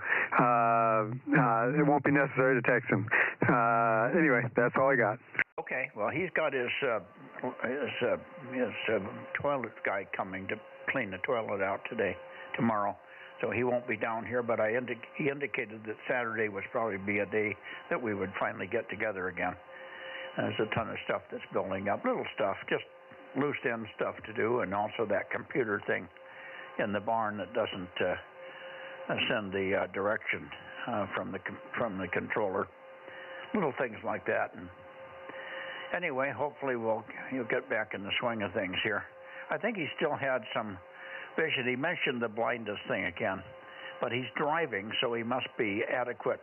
it won't be necessary to text him. Anyway, that's all I got. Okay, well, he's got his toilet guy coming to clean the toilet out tomorrow, so he won't be down here, but he indicated that Saturday was probably be a day that we would finally get together again. There's a ton of stuff that's building up, little stuff, just loose end stuff to do, and also that computer thing in the barn that doesn't send the direction from the controller. Little things like that. And anyway, hopefully he'll get back in the swing of things here. I think he still had some vision. He mentioned the blindness thing again, but he's driving, so he must be adequate.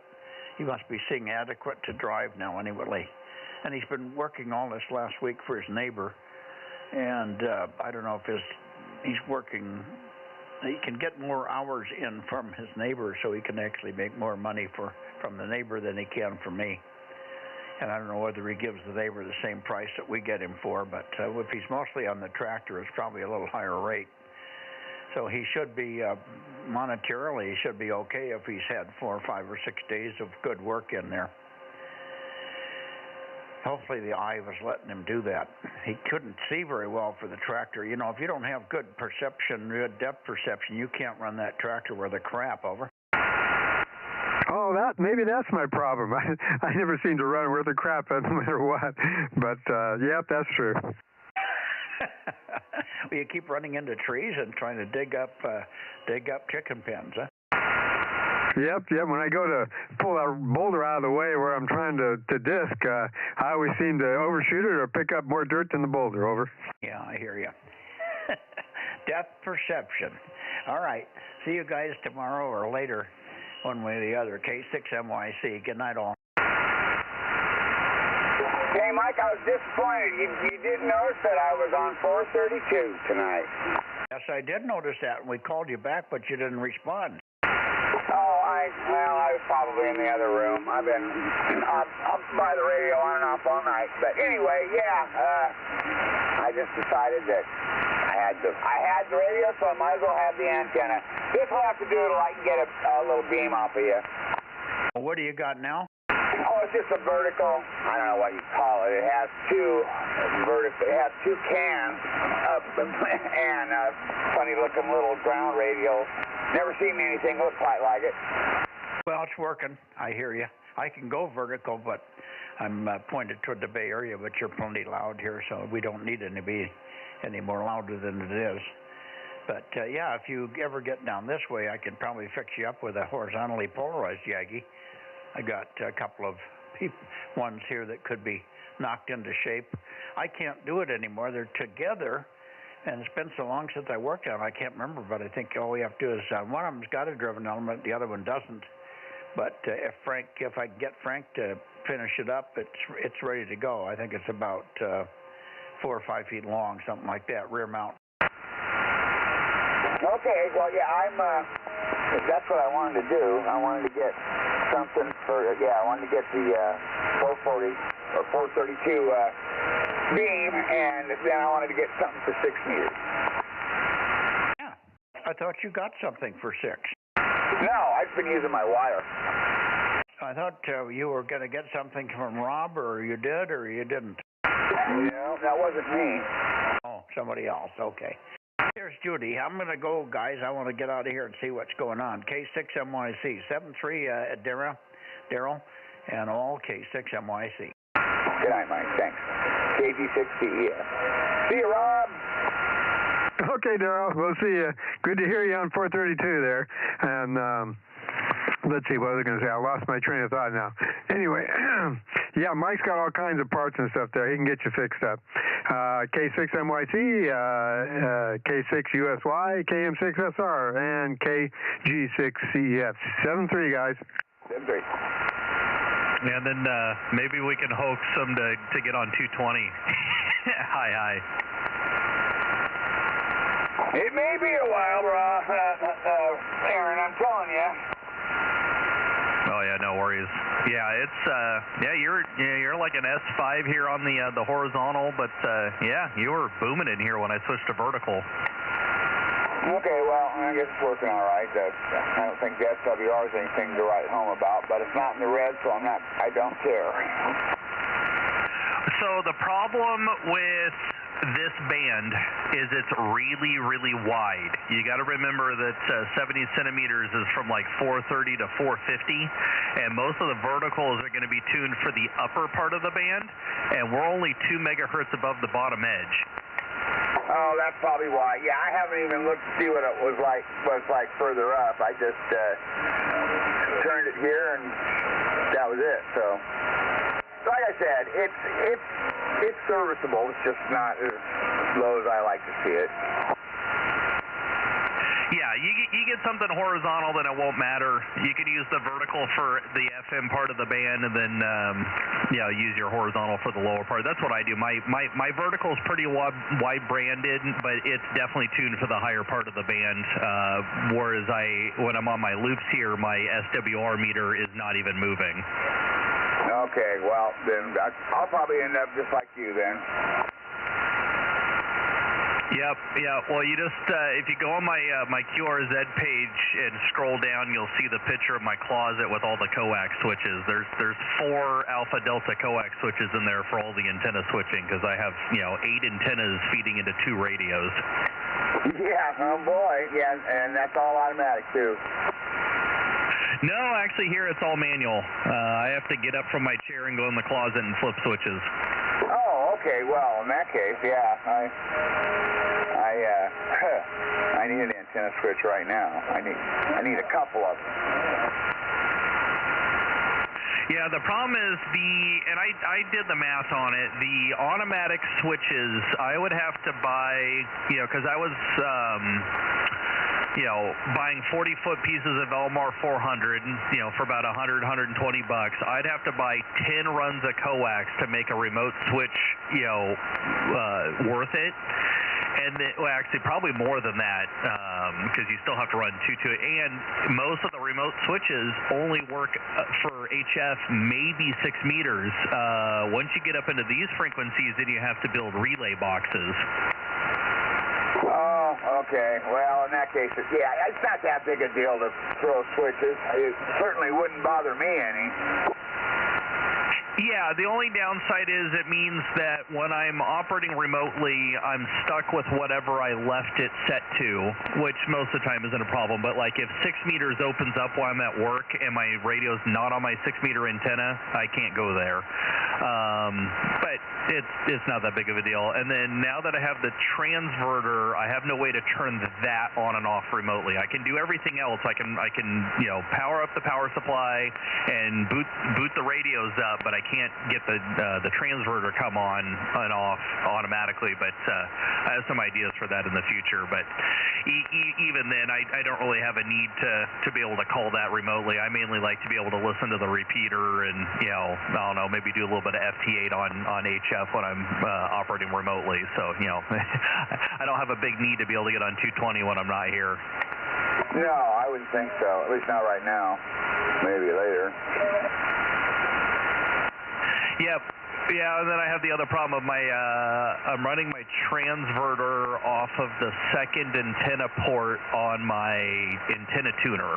He must be seeing adequate to drive now anyway. And he's been working all this last week for his neighbor, and I don't know if he's working. He can get more hours in from his neighbor, so he can actually make more money from the neighbor than he can from me. And I don't know whether he gives the neighbor the same price that we get him for, but if he's mostly on the tractor, it's probably a little higher rate. So he should be, monetarily, he should be okay if he's had 4 or 5 or 6 days of good work in there. Hopefully the eye was letting him do that. He couldn't see very well for the tractor. You know, if you don't have good perception, good depth perception, you can't run that tractor with a crap over. Oh, maybe that's my problem. I never seem to run worth a crap no matter what. But, yep, that's true. Well, you keep running into trees and trying to dig up chicken pens, huh? Yep. When I go to pull a boulder out of the way where I'm trying to disc, I always seem to overshoot it or pick up more dirt than the boulder. Over. Yeah, I hear you. Depth perception. All right. See you guys tomorrow or later, one way or the other. K6MYC. Good night, all. Hey, Mike, I was disappointed. You did notice that I was on 432 tonight. Yes, I did notice that, and we called you back, but you didn't respond. I was probably in the other room. I've been up by the radio on and off all night. But anyway, I just decided that I had the radio, so I might as well have the antenna. This will have to do it till I can get a little beam off of you. What do you got now? Oh, it's just a vertical. I don't know what you call it. It has two cans up and funny looking little ground radios. Never seen anything look quite like it. Well, it's working. I hear you. I can go vertical, but I'm pointed toward the Bay Area, but you're plenty loud here, so we don't need it to be any more louder than it is. But, if you ever get down this way, I could probably fix you up with a horizontally polarized Yagi. I got a couple of ones here that could be knocked into shape. I can't do it anymore. They're together, and it's been so long since I worked on it, I can't remember, but I think all we have to do is one of them's got a driven element, the other one doesn't. But if I can get Frank to finish it up, it's ready to go. I think it's about 4 or 5 feet long, something like that, rear mount. Okay, well, that's what I wanted to do. I wanted to get something I wanted to get the 440 or 432 beam, and then I wanted to get something for 6 meters. Yeah, I thought you got something for 6. No, I've been using my wire. I thought you were going to get something from Rob, or you did, or you didn't. No, that wasn't me. Oh, somebody else. Okay. Here's Judy. I'm going to go, guys. I want to get out of here and see what's going on. K6MYC, 73 Adira, Daryl, and all K6MYC. Good night, Mike. Thanks. KG6CEF. See you, Rob. Okay, Daryl. We'll see you. Good to hear you on 432 there. And let's see, what was I going to say? I lost my train of thought now. Anyway, yeah, Mike's got all kinds of parts and stuff there. He can get you fixed up. K6MYC, K6USY, KM6SR, and KG6CEF. 7-3, guys. 7-3. And then maybe we can hoax them to get on 220. Hi. It may be a while, Aaron, I'm telling you. Oh yeah, no worries. Yeah, it's you're like an S5 here on the horizontal, but yeah, you were booming in here when I switched to vertical. Okay, well, I guess it's working all right. I don't think the SWR is anything to write home about, but it's not in the red, so I don't care. So the problem with this band is it's really, really wide. You got to remember that 70 centimeters is from like 430 to 450, and most of the verticals are going to be tuned for the upper part of the band, and we're only 2 megahertz above the bottom edge. Oh, that's probably why. Yeah, I haven't even looked to see what it was like further up. I just turned it here, and that was it. So, like I said, it's serviceable. It's just not as low as I like to see it. Yeah, you get something horizontal, then it won't matter. You can use the vertical for the FM part of the band, and then use your horizontal for the lower part. That's what I do. My vertical is pretty wide branded, but it's definitely tuned for the higher part of the band. Whereas when I'm on my loops here, my SWR meter is not even moving. Okay, well then I'll probably end up just like you then. Yep, yeah. Well, you just if you go on my QRZ page and scroll down, you'll see the picture of my closet with all the coax switches. There's 4 alpha delta coax switches in there for all the antenna switching, because I have 8 antennas feeding into 2 radios. Yeah, oh boy, yeah, and that's all automatic too. No, actually here it's all manual. I have to get up from my chair and go in the closet and flip switches. Oh, okay. Well, in that case, yeah, I need an antenna switch right now. I need a couple of them. Yeah, the problem is and I did the math on it, the automatic switches, I would have to buy, because I was, buying 40-foot pieces of Elmar 400, for about $100, $120. I'd have to buy 10 runs of coax to make a remote switch, worth it. And actually, probably more than that, because you still have to run 2 to it. And most of the remote switches only work for HF maybe 6 meters. Once you get up into these frequencies, then you have to build relay boxes. Oh, okay. Well, in that case, it's not that big a deal to throw switches. It certainly wouldn't bother me any. Yeah, the only downside is it means that when I'm operating remotely, I'm stuck with whatever I left it set to, which most of the time isn't a problem. But like if 6 meters opens up while I'm at work and my radio's not on my 6-meter antenna, I can't go there. But it's not that big of a deal. And then now that I have the transverter, I have no way to turn that on and off remotely. I can do everything else. I can power up the power supply and boot the radios up, but I can't get the transverter come on and off automatically. But I have some ideas for that in the future. But even then, I don't really have a need to be able to call that remotely. I mainly like to be able to listen to the repeater and I don't know, maybe do a little bit of FT8 on HF when I'm operating remotely. So I don't have a big need to be able to get on 220 when I'm not here. No, I wouldn't think so. At least not right now. Maybe later. Yep. Yeah, and then I have the other problem of I'm running my transverter off of the second antenna port on my antenna tuner.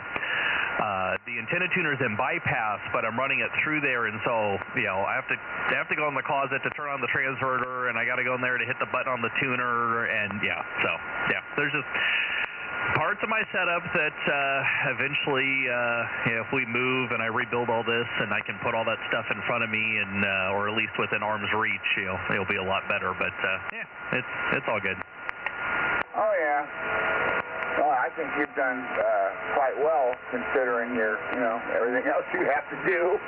The antenna tuner is in bypass, but I'm running it through there, and so I have to go in the closet to turn on the transverter, and I got to go in there to hit the button on the tuner, and there's just parts of my setup that eventually, if we move and I rebuild all this and I can put all that stuff in front of me and or at least within arm's reach, it'll be a lot better. But yeah, it's all good. Oh yeah. Well, I think you've done quite well considering your, everything else you have to do.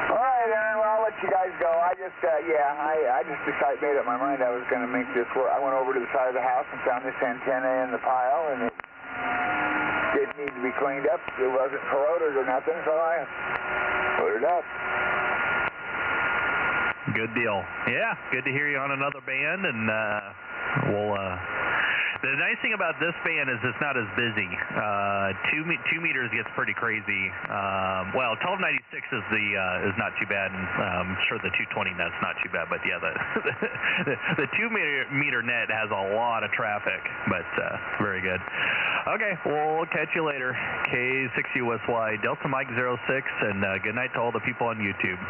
All right, Aaron. Well, I'll let you guys go. I just, I just made up my mind I was going to make this work. I went over to the side of the house and found this antenna in the pile, and it didn't need to be cleaned up. It wasn't corroded or nothing, so I put it up. Good deal. Yeah, good to hear you on another band, and we'll. The nice thing about this band is it's not as busy. 2 meters gets pretty crazy. Well, 1296 is not too bad. And, I'm sure the 220 net's not too bad, but yeah, the 2 meter net has a lot of traffic, but very good. Okay, we'll catch you later. K6USY Delta Mike 06, and good night to all the people on YouTube.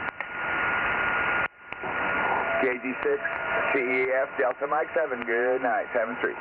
KG6 CEF Delta Mike 7. Good night. 7-3.